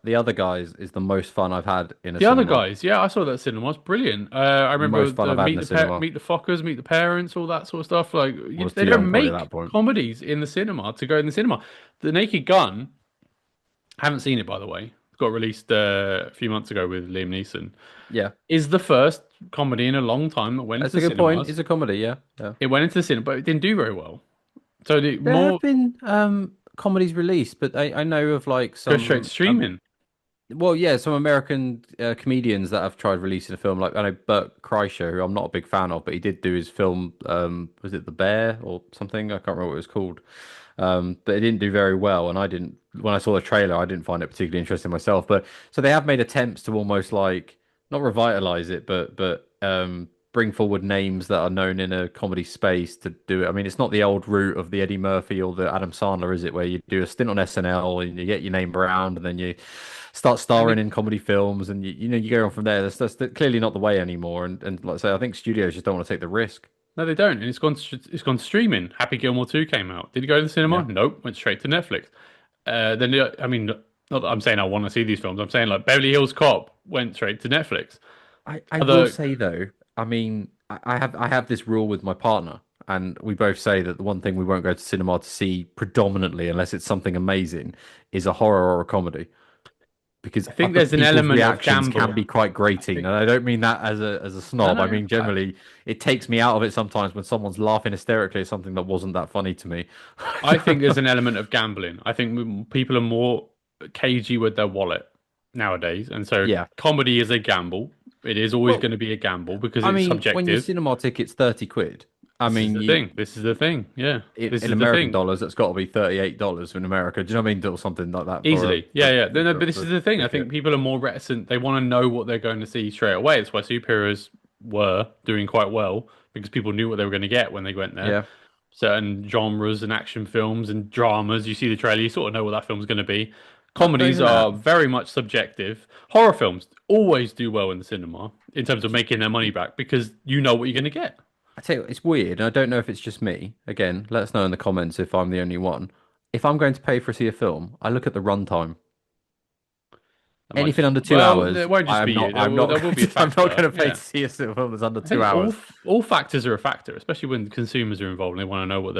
The other guys is the most fun I've had in a the other cinema. guys. Yeah, I saw that cinema. It's brilliant. I remember Most fun the I've had in a cinema. Meet the Fockers, Meet the Parents, all that sort of stuff. Like I was they too don't young probably at make that point. comedies in the cinema to go in the cinema. The Naked Gun. Haven't seen it by the way. It got released a few months ago with Liam Neeson. Yeah, Is the first comedy in a long time that went into that's a the good point. cinemas. It's a comedy. Yeah, yeah. It went into the cinema, but it didn't do very well. So the There have more been comedies released, but I know of like go straight to some streaming. well, yeah, some American comedians that have tried releasing a film. Like I know Bert Kreischer, who I'm not a big fan of, but he did do his film. Was it The Bear or something? I can't remember what it was called. But it didn't do very well, and I didn't. When I saw the trailer, I didn't find it particularly interesting myself. But so they have made attempts to almost like not revitalize it, but bring forward names that are known in a comedy space to do it. I mean, it's not the old route of the Eddie Murphy or the Adam Sandler, is it? Where you do a stint on SNL and you get your name around, and then you start And starring in comedy films, and you go on from there. That's clearly not the way anymore. And like I say, I think studios just don't want to take the risk. no, they don't, and it's gone to streaming. Happy Gilmore 2 came out. Did it go to the cinema? Yeah. Nope, went straight to Netflix. Then I mean, not that I'm saying I want to see these films. I'm saying like Beverly Hills Cop went straight to Netflix. I will Other say though, I mean, I have this rule with my partner, and we both say that the one thing we won't go to cinema to see predominantly, unless it's something amazing, is a horror or a comedy. Because I think other there's an people's element of reactions can gamble. be quite I grating, think and I don't mean that as a no, snob. I no. mean generally, it takes me out of it sometimes when someone's laughing hysterically at something that wasn't that funny to me. I think there's an element of gambling. I think people are more cagey with their wallet nowadays, and so Yeah. comedy is a gamble. It is always Well, going to be a gamble because I it's mean, when your subjective. cinema ticket's 30 quid, I This is mean, the you thing. This is the thing. Yeah, this in is the American thing. dollars, that's got to be $38 in America. Do you know what I mean? Or something like that for Easily. Yeah, yeah. No, no, but this for is a the thing. I think ticket. people are more reticent. They want to know what they're going to see straight away. That's why superheroes were doing quite well because people knew what they were going to get when they went there. Yeah. Certain genres and action films and dramas, you see the trailer, you sort of know what that film's going to be. Not Comedies even that. are very much subjective. Horror films always do well in the cinema in terms of making their money back because you know what you're going to get. I tell you, it's weird, and I don't know if it's just me. Again, let us know in the comments if I'm the only one. If I'm going to pay for see a film, I look at the runtime. That might Anything just, under two well, hours, it won't just be you. I'm not, There will be a I'm not factor. going to pay Yeah. to see a film that's under I two think hours. all factors are a factor, especially when consumers are involved and they want to know what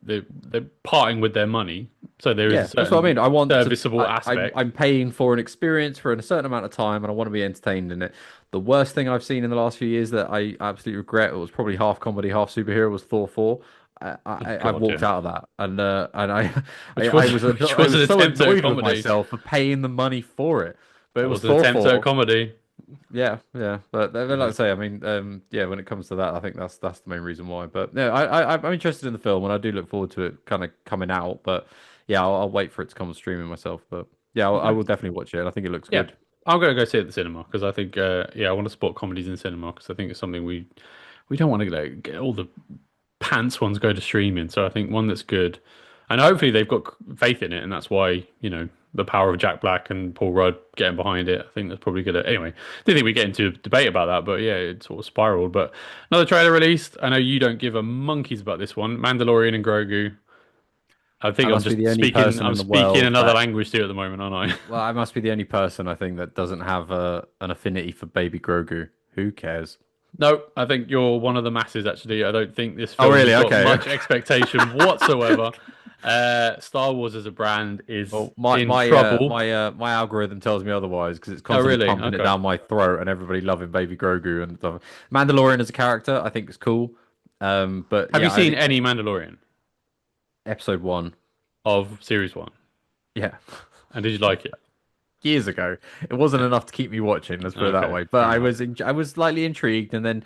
they're parting with their money. So there is Yeah, a that's what I certain mean. I want to. serviceable aspect. I'm paying for an experience for a certain amount of time, and I want to be entertained in it. The worst thing I've seen in the last few years that I absolutely regret, it was probably half comedy, half superhero, was Thor 4. Oh, I God, walked yeah. out of that, and Which I was was which I was was an so attempt at a annoyed with comedy. myself for paying the money for it. But it That was was an Thor attempt at a 4. comedy. Yeah, yeah. But like I Yeah. say, I mean, yeah. When it comes to that, I think that's the main reason why. But no, I'm interested in the film, and I do look forward to it kind of coming out. But yeah, I'll wait for it to come on streaming myself. But yeah, I Okay. will definitely watch it. I think it looks Yeah. good. I'm gonna go see it at the cinema because I think yeah, I want to support comedies in cinema because I think it's something we don't want to get all the pants ones go to streaming. So I think one that's good, and hopefully they've got faith in it, and that's why the power of Jack Black and Paul Rudd getting behind it. I think that's probably gonna. Anyway, didn't think we get into a debate about that, but yeah, it sort of spiraled. But another trailer released. I know you don't give a monkeys about this one. Mandalorian and Grogu. I think I I'm must be just the only speaking. person I'm in the speaking world another that language to you at the moment, aren't I? well, I must be the only person I think that doesn't have an affinity for Baby Grogu. Who cares? No, I think you're one of the masses, actually. I don't think this Oh, film has really? got Okay. much expectation whatsoever. Star Wars as a brand is Well, my in my trouble. my algorithm tells me otherwise because it's Oh, constantly really? pumping it Okay. down my throat and everybody loving Baby Grogu and stuff. Mandalorian as a character, I think is cool. But Have you yeah, seen any Mandalorian episode 1. of Series 1? Yeah, And did you like it? years ago. It wasn't enough to keep me watching. Let's put it that Okay, way. But fair enough. I was slightly intrigued, and then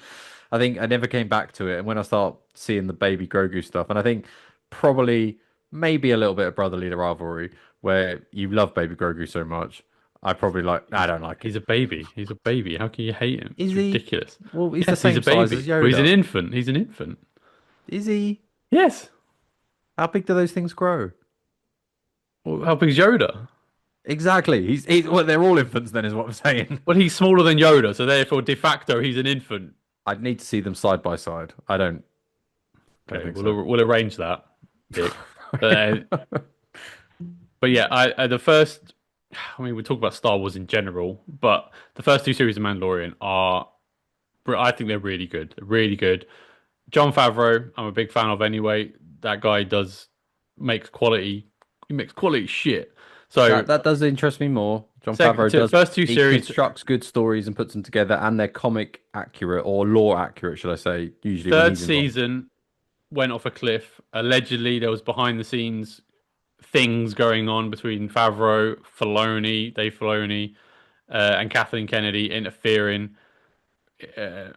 I think I never came back to it. And when I start seeing the Baby Grogu stuff, and I think probably maybe a little bit of brotherly rivalry where you love Baby Grogu so much. I probably like. I don't like it. He's a baby. He's a baby. How can you hate him? Is It's he? ridiculous. Well, he's the Yes, he's same a size baby. as Well, he's an Yoda. infant. He's an infant. Is he? Yes. How big do those things grow? Well, how big is Yoda? Exactly. He's well, they're all infants then, is what I'm saying. Well, he's smaller than Yoda, so therefore, de facto, he's an infant. I'd need to see them side by side. I don't. Okay, so. we'll arrange that, Dick. But, but yeah, the first. I mean, we talk about Star Wars in general, but the first two series of Mandalorian are. I think they're really good. They're really good. Jon Favreau, I'm a big fan of anyway. That guy does makes quality. He makes quality shit. So That does interest me more. Jon Favreau does. first two He series. constructs good stories and puts them together, and they're comic accurate or lore accurate, should I say? Usually when Third he's involved. season went off a cliff. Allegedly, there was behind the scenes things going on between Favreau, Filoni, Dave Filoni, and Kathleen Kennedy interfering. Uh,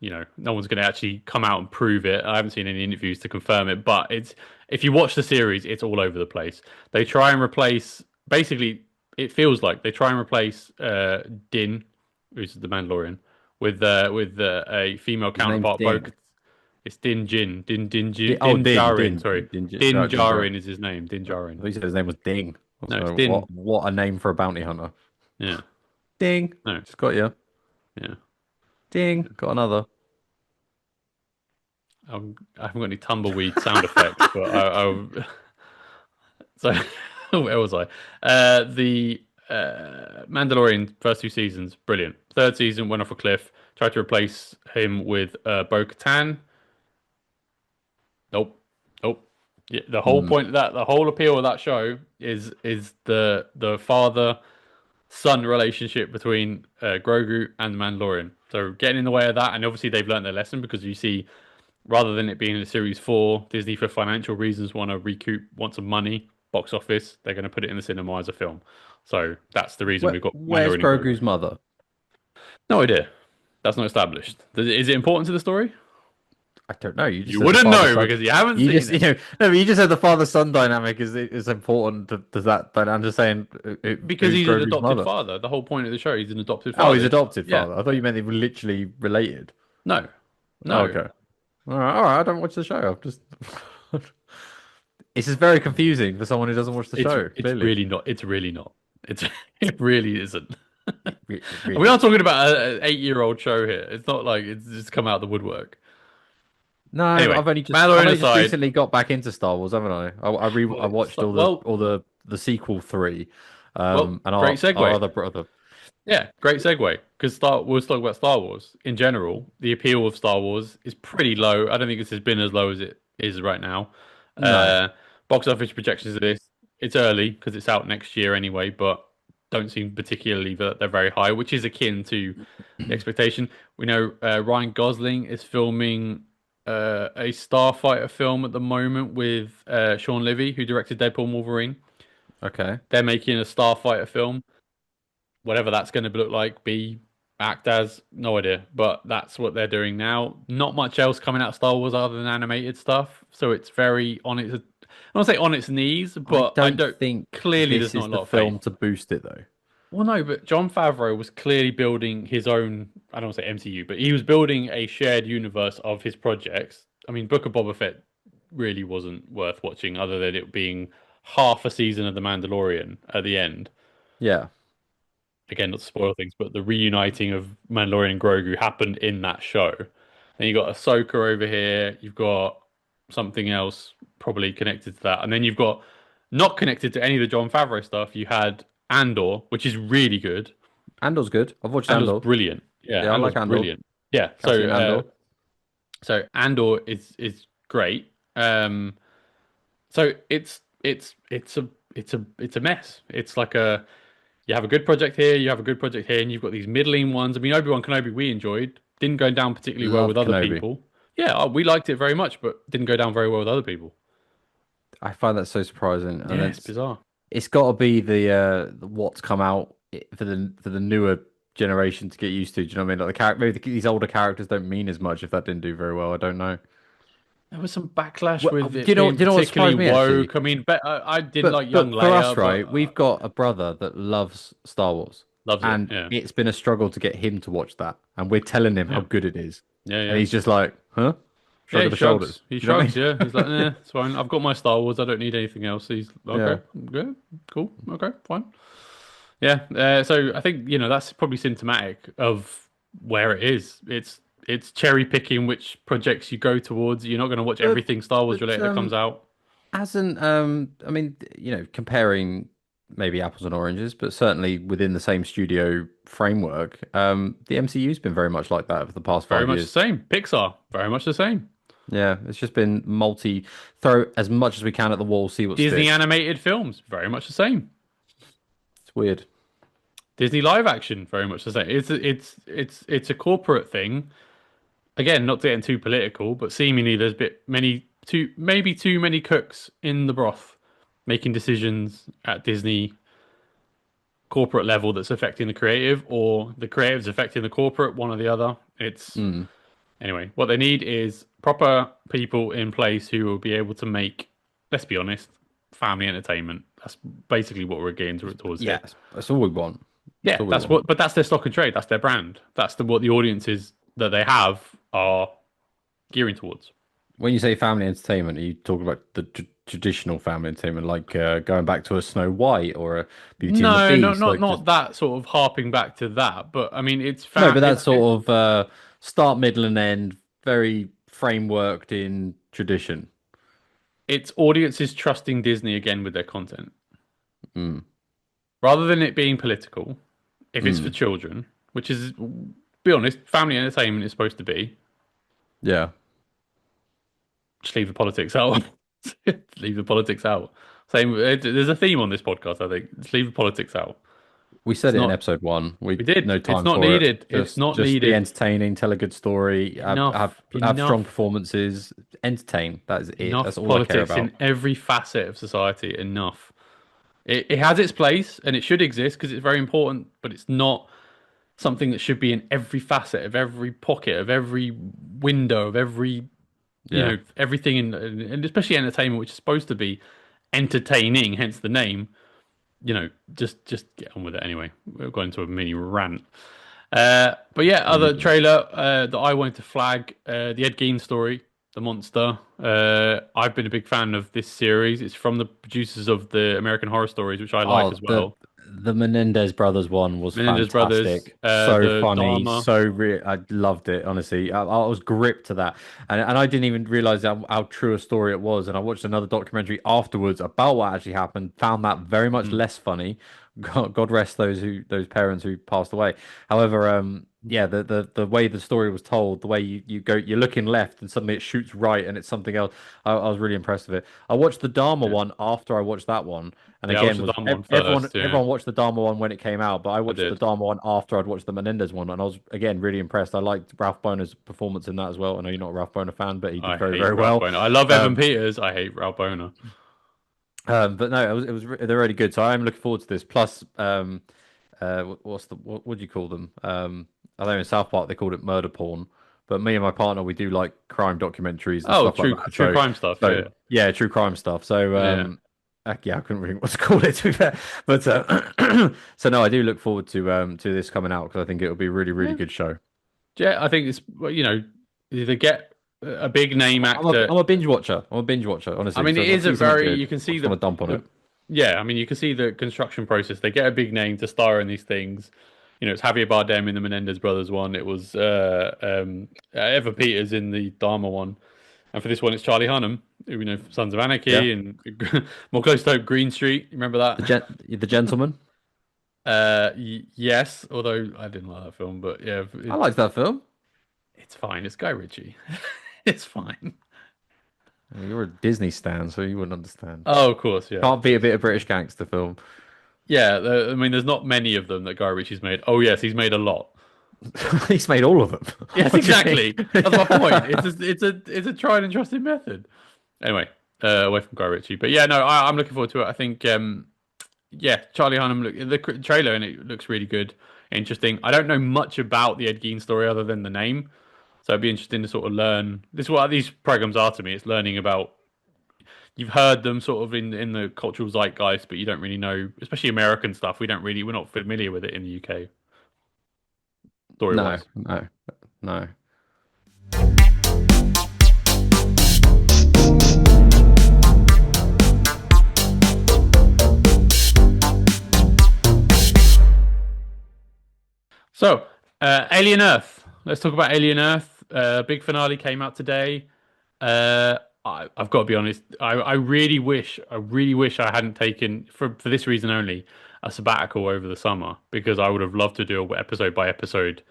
no one's going to actually come out and prove it. I haven't seen any interviews to confirm it, but it's if you watch the series, it's all over the place. They try and replace. Basically, it feels like they try and replace Din, who's the Mandalorian, with a female His name's counterpart. Din. It's Din Jin. Din Din. Djarin. Sorry, Din Djarin is his name. Din Djarin. He said his name was Ding. No, it's Din. What a name for a bounty hunter. Yeah. Ding. No. Just got you. Yeah. Ding. Got another. I haven't got any tumbleweed sound effects, but so where was I? The Mandalorian first two seasons, brilliant. Third season went off a cliff. Tried to replace him with Bo-Katan. Nope. Yeah, the whole point of that, the whole appeal of that show is the father son relationship between Grogu and the Mandalorian. So getting in the way of that, and obviously they've learned their lesson because you see, rather than it being in a series 4, Disney for financial reasons want some money, box office. They're going to put it in the cinema as a film. So that's the reason we've got. Where's Grogu's mother? No idea. That's not established. Is it important to the story? I don't know. You wouldn't know because you haven't seen it. No, but you just said the father-son dynamic is important to that. But I'm just saying because he's an adopted father. The whole point of the show, he's an adopted father. Oh, he's adopted father. I thought you meant they were literally related. No. Oh, okay. All right. I don't watch the show. I'm just. It's just very confusing for someone who doesn't watch the show. It's really not. It's really not. It really isn't. Really. We're not talking about an 8-year-old show here. It's not like it's just come out of the woodwork. No, anyway, I've only just recently got back into Star Wars, haven't I? I watched all the sequel 3. And great segue. Our other brother. Yeah, great segue. Because we'll talk about Star Wars in general. The appeal of Star Wars is pretty low. I don't think this has been as low as it is right now. No. Box office projections of this, it's early because it's out next year anyway, but don't seem particularly that they're very high, which is akin to the expectation. We know Ryan Gosling is filming a Starfighter film at the moment with Sean Levy, who directed Deadpool and Wolverine. Okay. They're making a Starfighter film. Whatever that's going to look like, act as, no idea. But that's what they're doing now. Not much else coming out of Star Wars other than animated stuff. So it's very on its, I don't say on its knees, but I don't think clearly this there's not is a lot the of film faith. To boost it though. Well, no, but Jon Favreau was clearly building his own, I don't want to say MCU, but he was building a shared universe of his projects. I mean, Book of Boba Fett really wasn't worth watching other than it being half a season of The Mandalorian at the end. Yeah. Again, not to spoil things, but the reuniting of Mandalorian and Grogu happened in that show. And you got Ahsoka over here. You've got something else probably connected to that. And then you've got, not connected to any of the Jon Favreau stuff, you had Andor, which is really good. Andor's good. I've watched Andor's Andor. Brilliant. Yeah, I like Andor. Brilliant. Yeah. So Andor is great. So it's a mess. It's like you have a good project here, you have a good project here, and you've got these middling ones. I mean, Obi-Wan Kenobi we enjoyed. Didn't go down particularly well with other people. Yeah, we liked it very much, but didn't go down very well with other people. I find that so surprising. Yeah, and it's bizarre. It's got to be the what's come out for the newer generation to get used to. Do you know what I mean? Like maybe these older characters don't mean as much if that didn't do very well. I don't know. There was some backlash with it. Do you know what surprised me? Woke. Actually? I mean, I didn't like young Leia. For us, right? We've got a brother that loves Star Wars. Loves it, and it's been a struggle to get him to watch that, and we're telling him how good it is. Yeah. And he's just like, huh? Shrug of the shoulders. He shrugs, yeah. He's like, it's fine. I've got my Star Wars. I don't need anything else. He's okay, good, cool, okay, fine. Yeah. So I think that's probably symptomatic of where it is. It's it's cherry picking which projects you go towards. You're not going to watch everything Star Wars But related that comes out. hasn't I mean, comparing maybe apples and oranges, but certainly within the same studio framework, the MCU's been very much like that for the past Very five much the years. same. Pixar, very much the same. Yeah, it's just been throw as much as we can at the wall, see what Disney sticks. animated films, very much the same. It's weird. Disney live action, very much the same. It's a corporate thing. Again, not getting too political, but seemingly there's maybe too many cooks in the broth making decisions at Disney corporate level that's affecting the creative, or the creative's affecting the corporate, one or the other. It's Mm. Anyway, what they need is proper people in place who will be able to make, let's be honest, family entertainment. That's basically what we're getting towards here. Yeah, that's all we want. Yeah, but that's their stock and trade. That's their brand. That's what the audiences that they have are gearing towards. When you say family entertainment, are you talking about the traditional family entertainment, like going back to a Snow White or a Beauty and the No, Beast? not that sort of harping back to that. But I mean, no, but that's sort of start, middle, and end, very frameworked in tradition. It's audiences trusting Disney again with their content, Mm. rather than it being political. If it's for children, which is, be honest, family entertainment is supposed to be. Yeah. Just leave the politics out. Leave the politics out. Same. There's a theme on this podcast, I think. Just leave the politics out. We said in episode 1. We did. No time it's not for needed. It. It's not just needed. Be entertaining. Tell a good story. Have strong performances. Entertain. That is it. Enough That's all politics I care about. in every facet of society. Enough. It has its place and it should exist because it's very important, but it's not something that should be in every facet of every pocket of every window of every everything and especially entertainment, which is supposed to be entertaining, hence the name. Just get on with it anyway. We've gone into a mini rant. But yeah, other trailer that I wanted to flag, the Ed Gein story, The Monster. I've been a big fan of this series. It's from the producers of the American Horror Stories, which I like as well. The Menendez brothers one was fantastic. Brothers, so funny, Dharma. so real. I loved it, honestly. I was gripped to that. And I didn't even realize how true a story it was. And I watched another documentary afterwards about what actually happened, found that very much less funny. God rest those parents who passed away. However, yeah, the way the story was told, the way you're looking left and suddenly it shoots right and it's something else. I was really impressed with it. I watched the Dharma one after I watched that one, and again, everyone watched the Dharma one when it came out, but I watched the Dharma one after I'd watched the Menendez one, and I was again really impressed. I liked Ralph Boner's performance in that as well. I know you're not a Ralph Boner fan, but he did very well. Boner. I love Evan Peters. I hate Ralph Boner. But no, they're really good. So I'm looking forward to this. Plus, what do you call them? I know in South Park they called it murder porn, but me and my partner we do like crime documentaries. And stuff like that. True crime stuff. Yeah, true crime stuff. So I couldn't really what to call it to be fair, but so no, I do look forward to this coming out because I think it'll be a really good show. Yeah, I think it's either get a big name actor. I'm a binge watcher. Honestly. I mean, it is a very you can see the dump on it. Yeah, I mean, you can see the construction process. They get a big name to star in these things. It's Javier Bardem in the Menendez Brothers one. It was Evan Peters in the Dharma one. And for this one, it's Charlie Hunnam, who Sons of Anarchy and more close to Green Street. Remember that? The Gentleman? Yes, although I didn't like that film. But yeah. I liked that film. It's fine. It's Guy Ritchie. It's fine. You're a Disney stan, so you wouldn't understand. Oh, of course, yeah. Can't be a bit of British gangster film. Yeah, I mean, there's not many of them that Guy Ritchie's made. Oh, yes, he's made a lot. He's made all of them. Yes, exactly. That's my point. It's a tried and trusted method. Anyway, away from Guy Ritchie, but yeah, no, I'm looking forward to it. I think, Charlie Hunnam. The trailer and it looks really good, interesting. I don't know much about the Ed Gein story other than the name. So it'd be interesting to sort of learn. This is what these programs are to me. It's learning about. You've heard them sort of in the cultural zeitgeist, but you don't really know, especially American stuff. We're not familiar with it in the UK. No. So, Alien Earth. Let's talk about Alien Earth. Big finale came out today. I've got to be honest. I really wish I hadn't taken for this reason only a sabbatical over the summer because I would have loved to do a episode by episode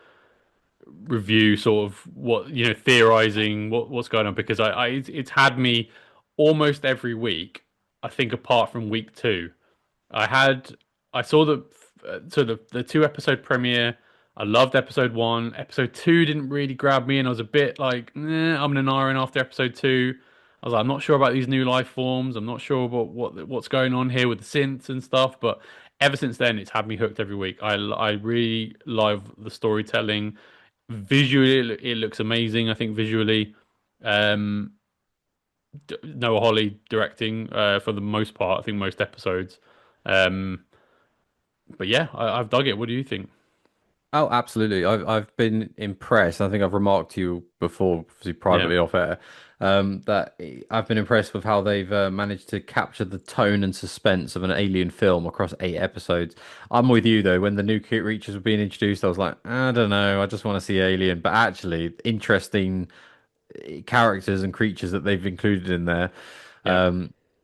review, sort of what theorizing what's going on because it's had me almost every week. I think apart from week two, I had I saw the two episode premiere. I loved episode one. Episode two didn't really grab me, and I was a bit like, I'm an hour in after episode two. I was like, I'm not sure about these new life forms. I'm not sure about what's going on here with the synths and stuff. But ever since then, it's had me hooked every week. I really love the storytelling. Visually, it looks amazing. I think visually, um, Noah Hawley directing for the most part. I think most episodes. Um, but yeah, I've dug it. What do you think? Oh, absolutely. I've been impressed. I think I've remarked to you before, obviously Yeah, privately off air, that I've been impressed with how they've managed to capture the tone and suspense of an alien film across 8 episodes. I'm with you though. When the new creatures were being introduced, I was like, I don't know. I just want to see Alien. But actually, interesting characters and creatures that they've included in there. yeah.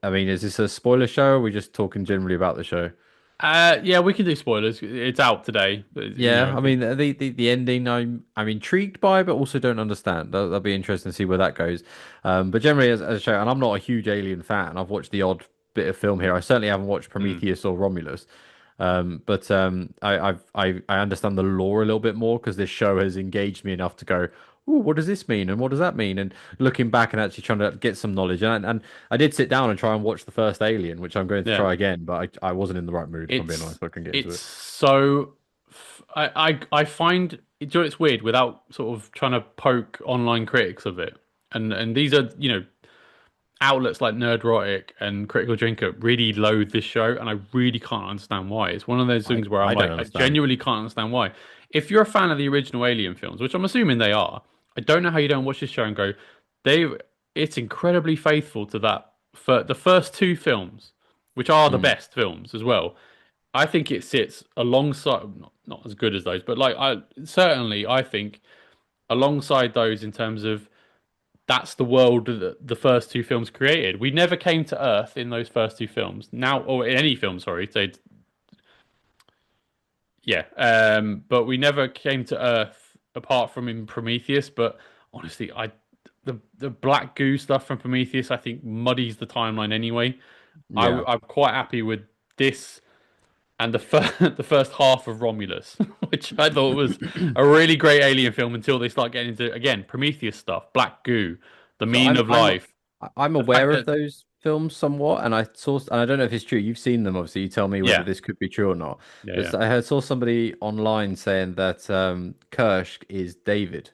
I mean, is this a spoiler show? Or are we just talking generally about the show? Yeah, we can do spoilers. It's out today. Yeah, I mean the ending I'm intrigued by, but also don't understand. That'll be interesting to see where that goes. But generally, as a show, and I'm not a huge Alien fan. I've watched the odd bit of film here. I certainly haven't watched Mm, Prometheus or Romulus. But I understand the lore a little bit more because this show has engaged me enough to go, ooh, what does this mean and what does that mean? And looking back and actually trying to get some knowledge. And I did sit down and try and watch the first Alien, which I'm going to yeah, try again, but I wasn't in the right mood, if I'm being it's honest. So I couldn't get into it's it. so. I find it's weird without sort of trying to poke online critics of it, and these are outlets like Nerdrotic and Critical Drinker really loathe this show, and I really can't understand why. It's one of those things where I'm I don't like, I understand. genuinely can't understand why. If you're a fan of the original Alien films, which I'm assuming they are, I don't know how you don't watch this show and go, they it's incredibly faithful to that for the first two films, which are the Mm. best films as well. I think it sits alongside, not as good as those, but like I certainly I think alongside those in terms of that's the world that the first two films created. We never came to Earth in those first two films. Now, or in any film, sorry. So, yeah. But we never came to Earth apart from in Prometheus. But honestly, the black goo stuff from Prometheus, I think, muddies the timeline anyway. Yeah. I'm quite happy with this and the first the first half of Romulus, which I thought was a really great alien film until they start getting into again Prometheus stuff, black goo, the So meaning of life. I'm The aware fact of that those films somewhat, and I don't know if it's true. You've seen them, obviously. You tell me whether yeah, this could be true or not. yeah, But yeah. saw somebody online saying that Kirsch is David.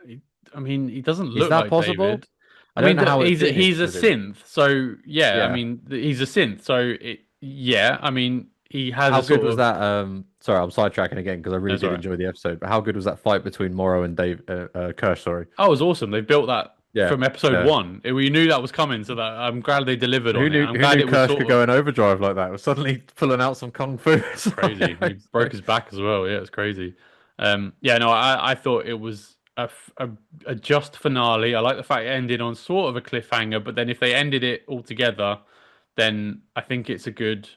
He- I mean, he doesn't Is look that like possible? David. I I don't mean, know how it he's finished a with him. synth, so yeah. I Yeah. mean, he's a synth, so yeah. I mean, he has How a good sort was of. that? Sorry, I'm sidetracking again because I really That's all did right. enjoy the episode. But how good was that fight between Morrow and Dave Kirsch? Sorry. Oh, it was awesome. They built that Yeah. from episode Yeah. one. We knew that was coming, so that I'm glad they delivered on it. I'm Who glad knew it was Kirsch sort could of go in overdrive like that? Was suddenly pulling out some kung fu. crazy. He broke his back as well. Yeah, it's crazy. Yeah, no, I thought it was a just finale. I like the fact it ended on sort of a cliffhanger, but then if they ended it all together, then I think it's a good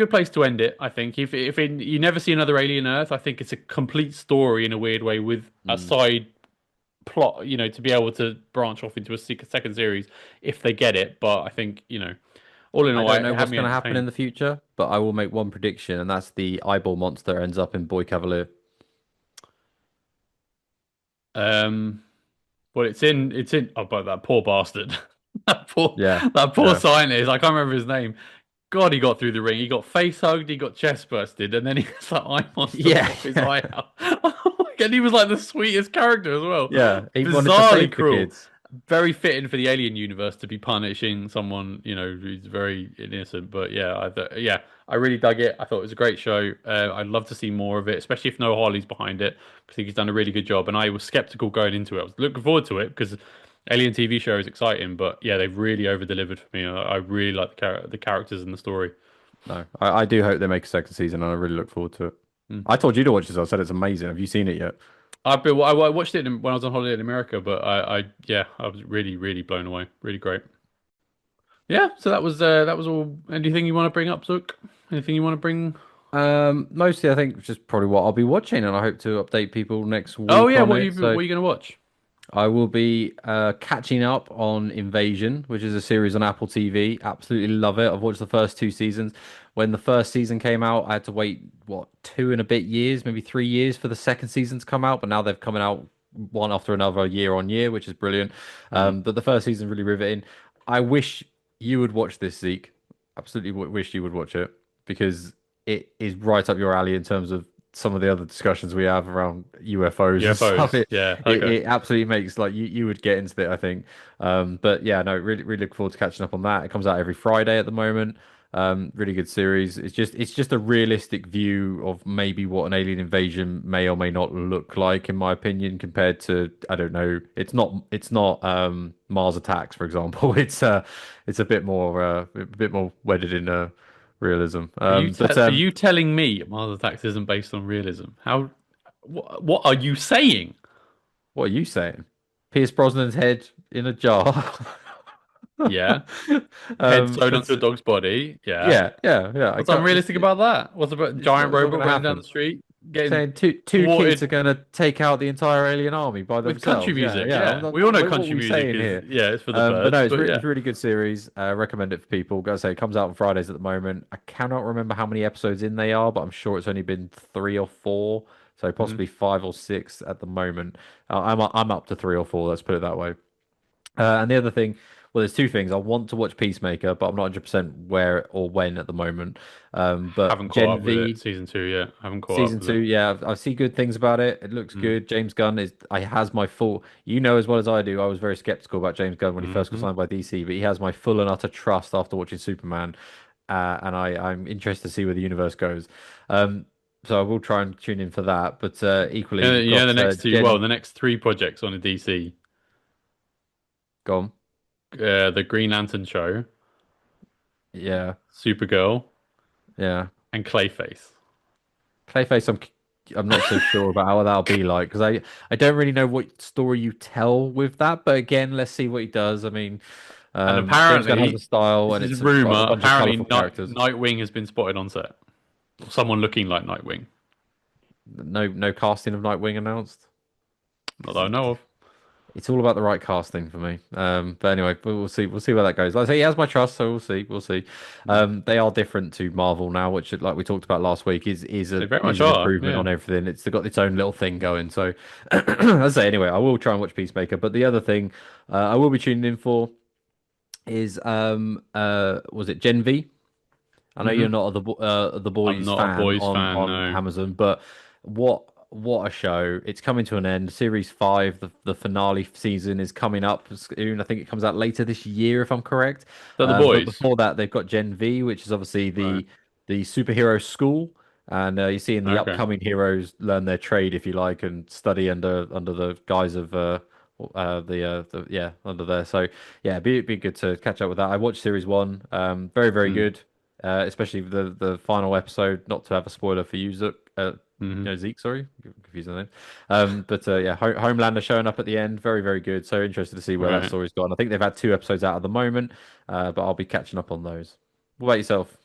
place to end it. I think you never see another Alien Earth, I think it's a complete story in a weird way with a Mm. side plot, to be able to branch off into a second series if they get it. But I think all in I all, don't it know had what's me going to happen in entertained. the future, but I will make one prediction, and that's the eyeball monster ends up in Boy Cavalier. Um, Well, it's in. Oh, but that poor bastard, that poor, Yeah, that poor yeah, scientist. I can't remember his name. God, he got through the ring. He got face hugged. He got chest bursted, and then he has that eye monster yeah, pop his eye out. And he was like the sweetest character as well. yeah. He wanted to Bizarrely save the cruel. kids. Very fitting for the alien universe to be punishing someone who's very innocent. But yeah, I really dug it. I thought it was a great show. I'd love to see more of it, especially if Noah Hawley's behind it. I think he's done a really good job. And I was skeptical going into it. I was looking forward to it because Alien TV show is exciting. But yeah, they've really over delivered for me. I really like the characters and the story. No, I do hope they make a second season, and I really look forward to it. Mm. I told you to watch this. I said it's amazing. Have you seen it yet? I watched it when I was on holiday in America, but yeah, I was really, really blown away. Really great. Yeah, so that was all. Anything you want to bring up, Zook? Anything you want to bring? Mostly I think just probably what I'll be watching, and I hope to update people next Oh week yeah, on it. what So are you gonna watch? I will be catching up on Invasion, which is a series on Apple TV. Absolutely love it. I've watched the first two seasons. When the first season came out, I had to wait, what, 2 and a bit years, maybe 3 years for the second season to come out. But now they've coming out one after another year on year, which is brilliant. Mm. But the first season really riveting. I wish you would watch this, Zeke. Absolutely wish you would watch it because it is right up your alley in terms of some of the other discussions we have around UFOs and stuff. UFOs. It Yeah. it, Okay. it absolutely makes like you would get into it, I think. But yeah, no, really look forward to catching up on that. It comes out every Friday at the moment. Really good series. It's just a realistic view of maybe what an alien invasion may or may not look like, in my opinion, compared to I don't know. It's not Mars Attacks, for example. It's a bit more wedded in realism. But Are you telling me Mars Attacks isn't based on realism? How? What are you saying? what are you saying? Pierce Brosnan's head in a jar. Yeah. Head sewn But onto a dog's body. Yeah. yeah. I What's can't. unrealistic about that? What's about giant It's not robot going to running down happen. the street getting Saying two kids are thwarted going to take out the entire alien army by with country themselves. Yeah, music? yeah. Yeah. We all know What are country we music saying is here? yeah, it's for the But no, birds, but it's yeah. a really good series. Recommend it for people. Gotta say, it comes out on Fridays at the moment. I cannot remember how many episodes in they are, but I'm sure it's only been 3 or 4, so Mhm. possibly 5 or 6 at the moment. I'm up to 3 or 4. Let's put it that way. And the other thing, well, there's two things. I want to watch Peacemaker, but I'm not 100% where or when at the moment. Haven't But caught Gen up with it. V Season two yet. Haven't caught up season with two, it. yeah, I see good things about it. It looks Mm. good. James Gunn is, I has my full, you know as well as I do. I was very skeptical about James Gunn when he first got Hmm. signed by DC, but he has my full and utter trust after watching Superman, and I'm interested to see where the universe goes. Um, so I will try and tune in for that. But equally, you've Yeah, got the next two, well, Gen the next three projects on a DC, gone. the Green Lantern show, Yeah, Supergirl, yeah. and Clayface. Clayface, I'm not so sure about how that'll be like because I don't really know what story you tell with that. But again, let's see what he does. I mean, And James Gunn has a apparently, style this and is a it's got a rumor. bunch of Apparently, colorful characters. Nightwing has been spotted on set. Someone looking like Nightwing. No casting of Nightwing announced. Not that I know of. It's all about the right casting for me. But anyway, we'll see. We'll see where that goes. Like I say, he has my trust, so we'll see. We'll see. Mm. They are different to Marvel now, which, like we talked about last week, They very much is an are. improvement Yeah. on everything. It's got its own little thing going. So, as I say, anyway, I will try and watch Peacemaker. But the other thing I will be tuning in for is was it Gen V? I know you're Hmm. not the I'm boys not a fan boys on fan. No. Amazon, but what a show! It's coming to an end. Series 5, the finale season is coming up soon. I think it comes out later this year, if I'm correct. They're the But boys. before that, they've got Gen V, which is obviously Right. the superhero school, and you see in the Okay. upcoming heroes learn their trade, if you like, and study under the guise of under there. So yeah, be good to catch up with that. I watched series 1. Very Mm. good. Especially the final episode. Not to have a spoiler for you, Zook. Hmm. No, Zeke, sorry, confusing the name. But yeah, Homelander showing up at the end, very good. So interested to see where that Right. story's gone. I think they've had 2 episodes out at the moment, but I'll be catching up on those. What about yourself?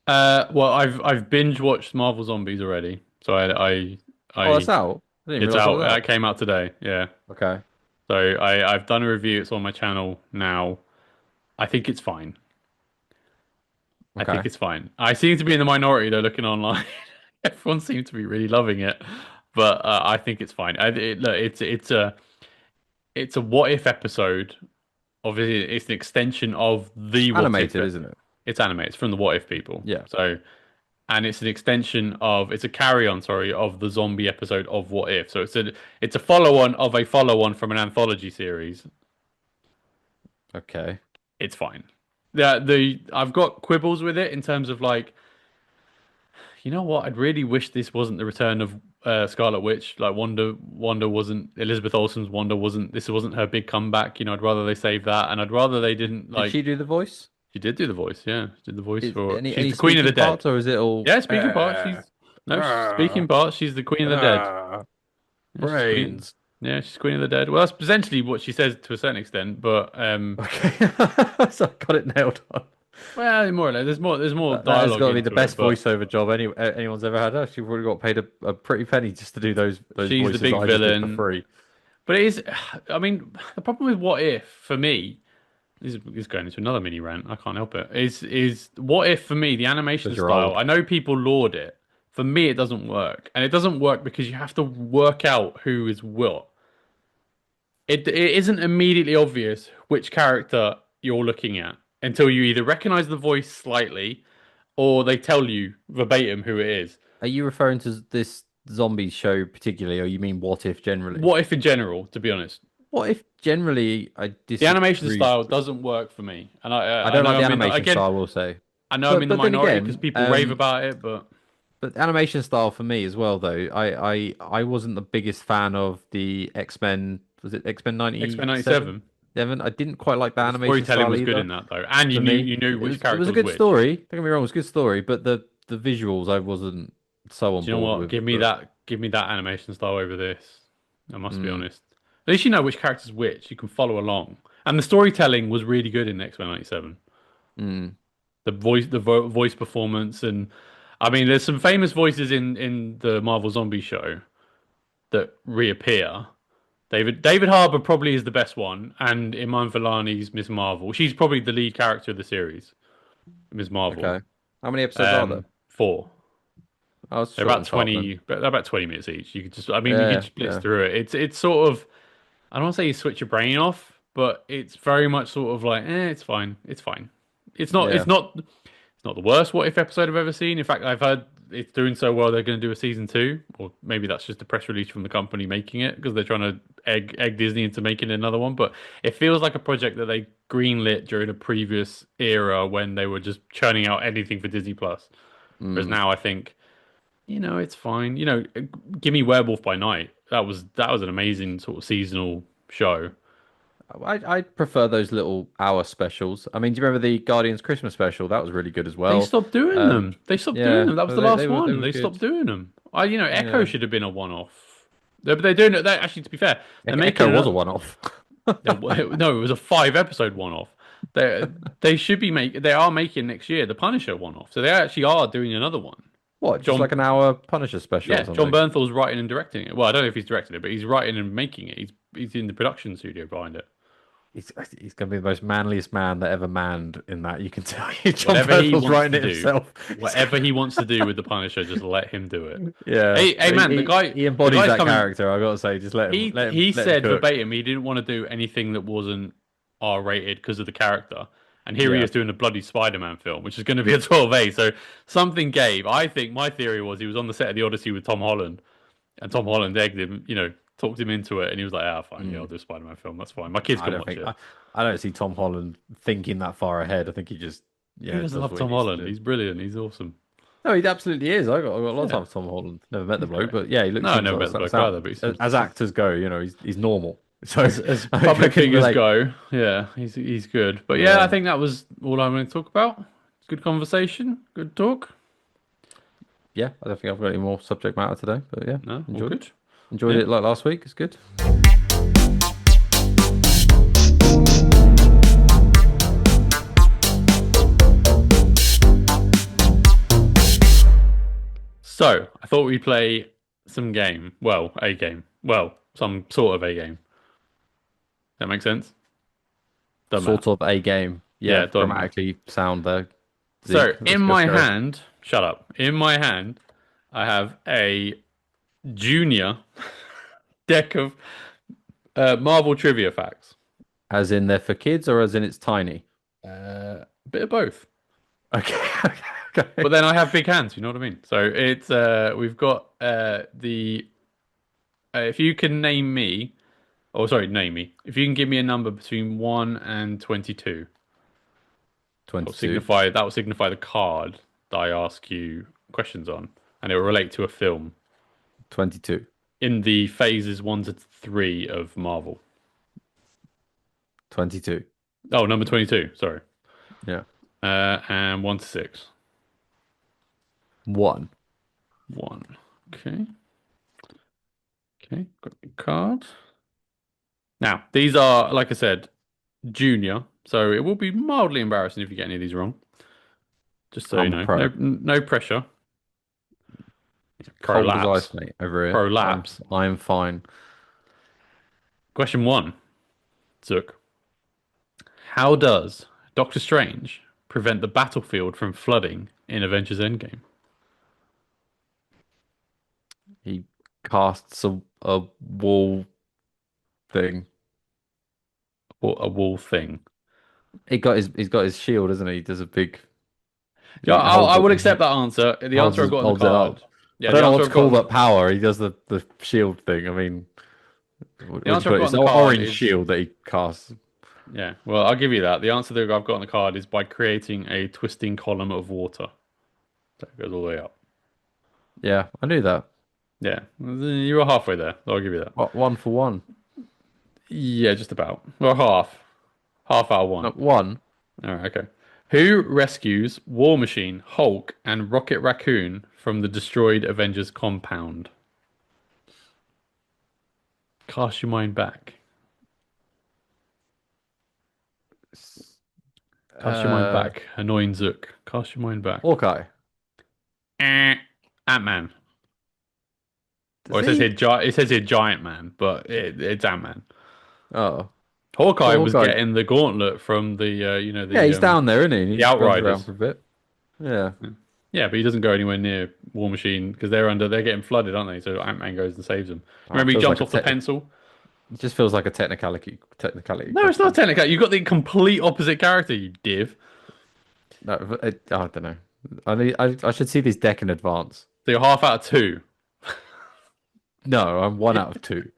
Well, I've binge watched Marvel Zombies already, so Oh, that's I out. I didn't it's realize that out. was That out. came out today. Yeah. Okay, So I've done a review. It's on my channel now. I think it's fine. I think okay. it's fine. I seem to be in the minority though, looking online. Everyone seems to be really loving it, but I think it's fine. Look, it's a what if episode of it. It's an extension of It's the what if. animated, isn't it? It's animated. It's from the what if people. Yeah. So and it's an extension of it's a carry on, sorry, of the zombie episode of What If. So it's a follow on of a follow on from an anthology series. Okay. It's fine. The I've got quibbles with it in terms of like, you know what? I'd really wish this wasn't the return of Scarlet Witch. Like Wanda wasn't Elizabeth Olsen's Wanda wasn't this wasn't her big comeback. You know, I'd rather they save that, and I'd rather they didn't Did like. she do the voice? She did do the voice, yeah. She did the voice Is for. any She's any the Queen of the speaking Dead. parts, or is it all? Yeah, speaking part. No, speaking Ah, parts, she's the Queen of the Dead. ah, Yeah, she's Queen. brains. Yeah, she's Queen of the Dead. Well, that's essentially what she says to a certain extent, but Okay, so I got it nailed on. well, more or less. There's more That has dialogue got to be the into it, best but voiceover job anyone's ever had. Actually, probably got paid a pretty penny just to do those she's the voices that big I just did for villain. free. But it is, I mean, the problem with What If for me this is going into another mini rant. I can't help it. Is What If for me the animation Because you're style? old. I know people laud it. For me, it doesn't work, and it doesn't work because you have to work out who is what. It isn't immediately obvious which character you're looking at until you either recognize the voice slightly or they tell you verbatim who it is. Are you referring to this zombie show particularly, or you mean What If generally? What if in general, to be honest, What If generally, I the animation disagree. style doesn't work for me, and I I don't like know the I'm in animation again. style, I will say. I know I'm But in the but then minority because again, people rave about it, but but animation style for me as well, though. I wasn't the biggest fan of the X-Men. Was it X-Men X-Men 97? '97. Seven. I didn't quite like the But the animation storytelling style was good either. in that though, and you For knew me, you knew which it was character a was good which. story. Don't get me wrong, it was a good story, but the visuals I wasn't so on Do you know board what? with. But Give me that animation style over this. I must be mm, honest. At least you know which character's which. You can follow along, and the storytelling was really good in X-Men '97. mm, Voice performance, and I mean, there's some famous voices in the Marvel Zombie show that reappear. David Harbour probably is the best one, and Iman Vellani's Miss Marvel. She's probably the lead character of the series, Miss Marvel. okay. How many episodes are there? Four. I was They're short and sharp then. about 20 minutes each. You could just, I mean, you could Yeah, just blitz yeah, through it. It's sort of, I don't want to say you switch your brain off, but it's very much sort of like, it's fine, it's fine. yeah. It's not the worst What If episode I've ever seen. In fact, I've heard it's doing so well they're going to do a season two, or maybe that's just a press release from the company making it because they're trying to egg Disney into making another one. But it feels like a project that they greenlit during a previous era when they were just churning out anything for Disney Plus. Whereas Mm. now I think it's fine. Gimme Werewolf by Night. That was an amazing sort of seasonal show. I prefer those little hour specials. I mean, do you remember the Guardians Christmas special? That was really good as They well. stopped doing Um, them. They stopped doing yeah, them. That was so the they last they were they one. were They stopped good. doing them. Echo Yeah, should have been a one-off. But they're doing it. They actually, to be fair, they're making Echo was a it. one-off. No, it was a five-episode one-off. They should be make. They are making next year the Punisher one-off. So they actually are doing another one. What? Just John, like an hour Punisher special or yeah, John something? Bernthal's writing and directing it. Well, I don't know if he's directing it, but he's writing and making it. He's in the production studio behind it. He's going to be the most manliest man that ever manned in that. You can tell you, John Whatever he Bernthal's wants writing to it do, himself. whatever he wants to do with the Punisher, just let him do it. Yeah, Hey, man, he the embodies guy's that coming. character. I got to say, just He let him said cook. verbatim he didn't want to do anything that wasn't R-rated because of the character. And here he Yeah. is doing a bloody Spider-Man film, which is going to be a 12A. So something gave. I think my theory was he was on the set of the Odyssey with Tom Holland, and Tom Holland egged him, talked him into it, and he was like, "Ah, fine, yeah, I'll Mm. do a Spider-Man film. That's fine. My kids I can don't watch think it." I don't see Tom Holland thinking that far ahead. I think he just Who yeah doesn't does love what he Tom needs to Holland? do. He's brilliant. He's awesome. No, he absolutely is. I got a lot of Yeah. time for Tom Holland. Never met the bloke, Okay. but yeah, he No, looks I seems never like met the bloke either, but he seems as actors go, he's normal. So as I public can figures relate. go. Yeah, he's good. But yeah, I Yeah, think that was all I'm going to talk about. Good conversation. Good talk. yeah. I don't think I've got any more subject matter today, but yeah, No, all enjoyed it. good. Enjoyed Yeah. it like last week. It's good. So I thought we'd play some game. Well, a game. Well, some sort of a game. That makes sense? Doesn't matter. Sort of a game. Yeah, Yeah, it doesn't matter. grammatically sound there. So Zeke, in let's my go. hand, shut up. In my hand, I have a junior deck of Marvel trivia facts. As in they're for kids, or as in it's tiny. A bit of both. Okay, okay. But then I have big hands, you know what I mean? So it's we've got the if you can name me, oh sorry, name me. If you can give me a number between 1 and 22, $22. that will signify the card that I ask you questions on, and it will relate to a film 22. in the phases 1 to 3 of Marvel. 22. Oh, number 22, sorry. Yeah. And 1 to 6. 1. 1. Okay. Okay, got your card. Now, these are, like I said, junior, so it will be mildly embarrassing if you get any of these wrong. Just so you know, no pressure. Cold as ice, mate, over here. Prolapse. I'm fine. Question 1, Zook. How does Doctor Strange prevent the battlefield from flooding in Avengers Endgame? He casts a wall thing. A wall thing. He's got his shield, isn't he? He does a big. Yeah, I would accept that answer. The answer I've got on the card. Yeah, I don't know what to call that power. He does the shield thing. I mean, the answer I've got on the orange shield that he casts. Yeah, well, I'll give you that. The answer that I've got on the card is by creating a twisting column of water. That goes all the way up. Yeah, I knew that. Yeah, you were halfway there. I'll give you that. What, 1 for 1? Yeah, just about. Well, half. Half out of 1. 1. All right, okay. Who rescues War Machine, Hulk, and Rocket Raccoon from the destroyed Avengers compound? Cast your mind back. Cast your mind back. Annoying Zook. Cast your mind back. Hawkeye. Ant-Man. Or it says here Giant Man, but it's Ant-Man. Oh. Hawkeye was getting the gauntlet from the, he's down there, isn't he? The Outriders. For a bit. Yeah. Yeah, but he doesn't go anywhere near War Machine because they're getting flooded, aren't they? So Ant-Man goes and saves them. Remember he jumps off the pencil? It just feels like a technicality. No, it's not technical. You've got the complete opposite character, you div. No, I don't know. I should see this deck in advance. So you're half out of 2. No, I'm 1 out of 2.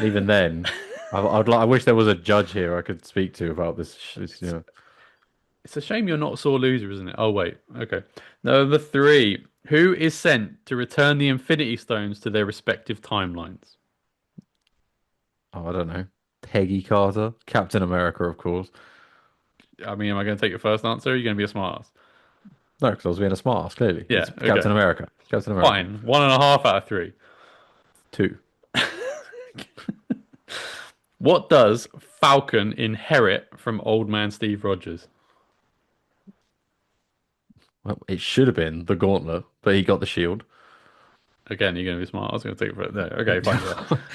Even then, I wish there was a judge here I could speak to about this. It's a shame you're not a sore loser, isn't it? Oh wait, okay. Number 3. Who is sent to return the Infinity Stones to their respective timelines? Oh, I don't know. Peggy Carter, Captain America, of course. I mean, am I going to take your first answer? Or are you going to be a smartass? No, because I was being a smartass. Clearly, yeah. Okay. Captain America. Captain America. Fine. 1.5 out of 3. 2. What does Falcon inherit from Old Man Steve Rogers? Well, it should have been the gauntlet, but he got the shield. Again, you're going to be smart. I was going to take it for it there. Okay, fine.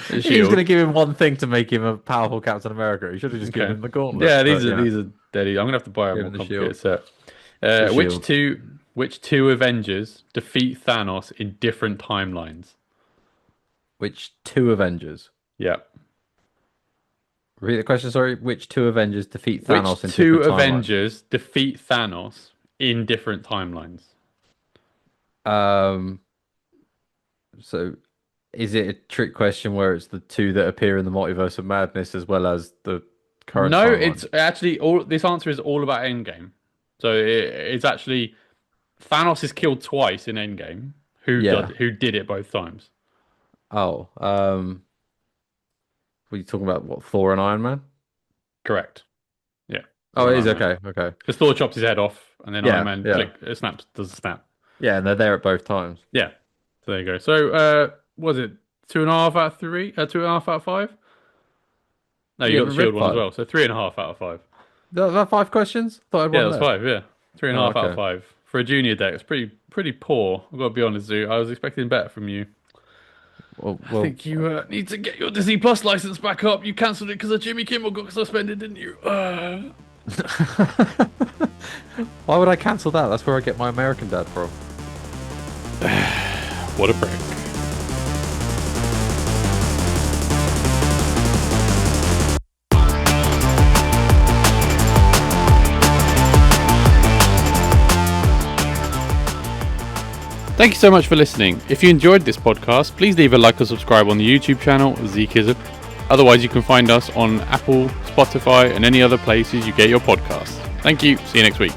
Yeah. He was going to give him one thing to make him a powerful Captain America. He should have just given him the gauntlet. Yeah, these are dead. I'm going to have to buy a more complicated set. Which two Avengers defeat Thanos in different timelines? Which 2 Avengers? Yeah. Repeat the question, sorry. Which 2 Avengers defeat Thanos in different timelines? Which 2 Avengers defeat Thanos in different timelines? So, is it a trick question where it's the 2 that appear in the Multiverse of Madness as well as the current No, timeline? it's actually this answer is all about Endgame. So it's actually Thanos is killed twice in Endgame. Who did it both times? Oh, were you talking about what, Thor and Iron Man? Correct. Yeah. Oh, it is okay. Okay. Because Thor chops his head off, and then Iron Man does a snap. Yeah, and they're there at both times. Yeah. So there you go. So, was it 2.5 out of 3? 2.5 out of 5? No, you got the shield one as well. So 3.5 out of 5. That 5 questions? Thought that's 5. Yeah, 3.5 out of 5 for a junior deck. It's pretty poor. I've got to be honest with you. I was expecting better from you. Well, I think you need to get your Disney Plus license back up. You cancelled it because of Jimmy Kimmel got suspended, didn't you? Why would I cancel that? That's where I get my American Dad from. What a prick. Thank you so much for listening. If you enjoyed this podcast, please leave a like or subscribe on the YouTube channel, Zekeism. Otherwise, you can find us on Apple, Spotify, and any other places you get your podcasts. Thank you. See you next week.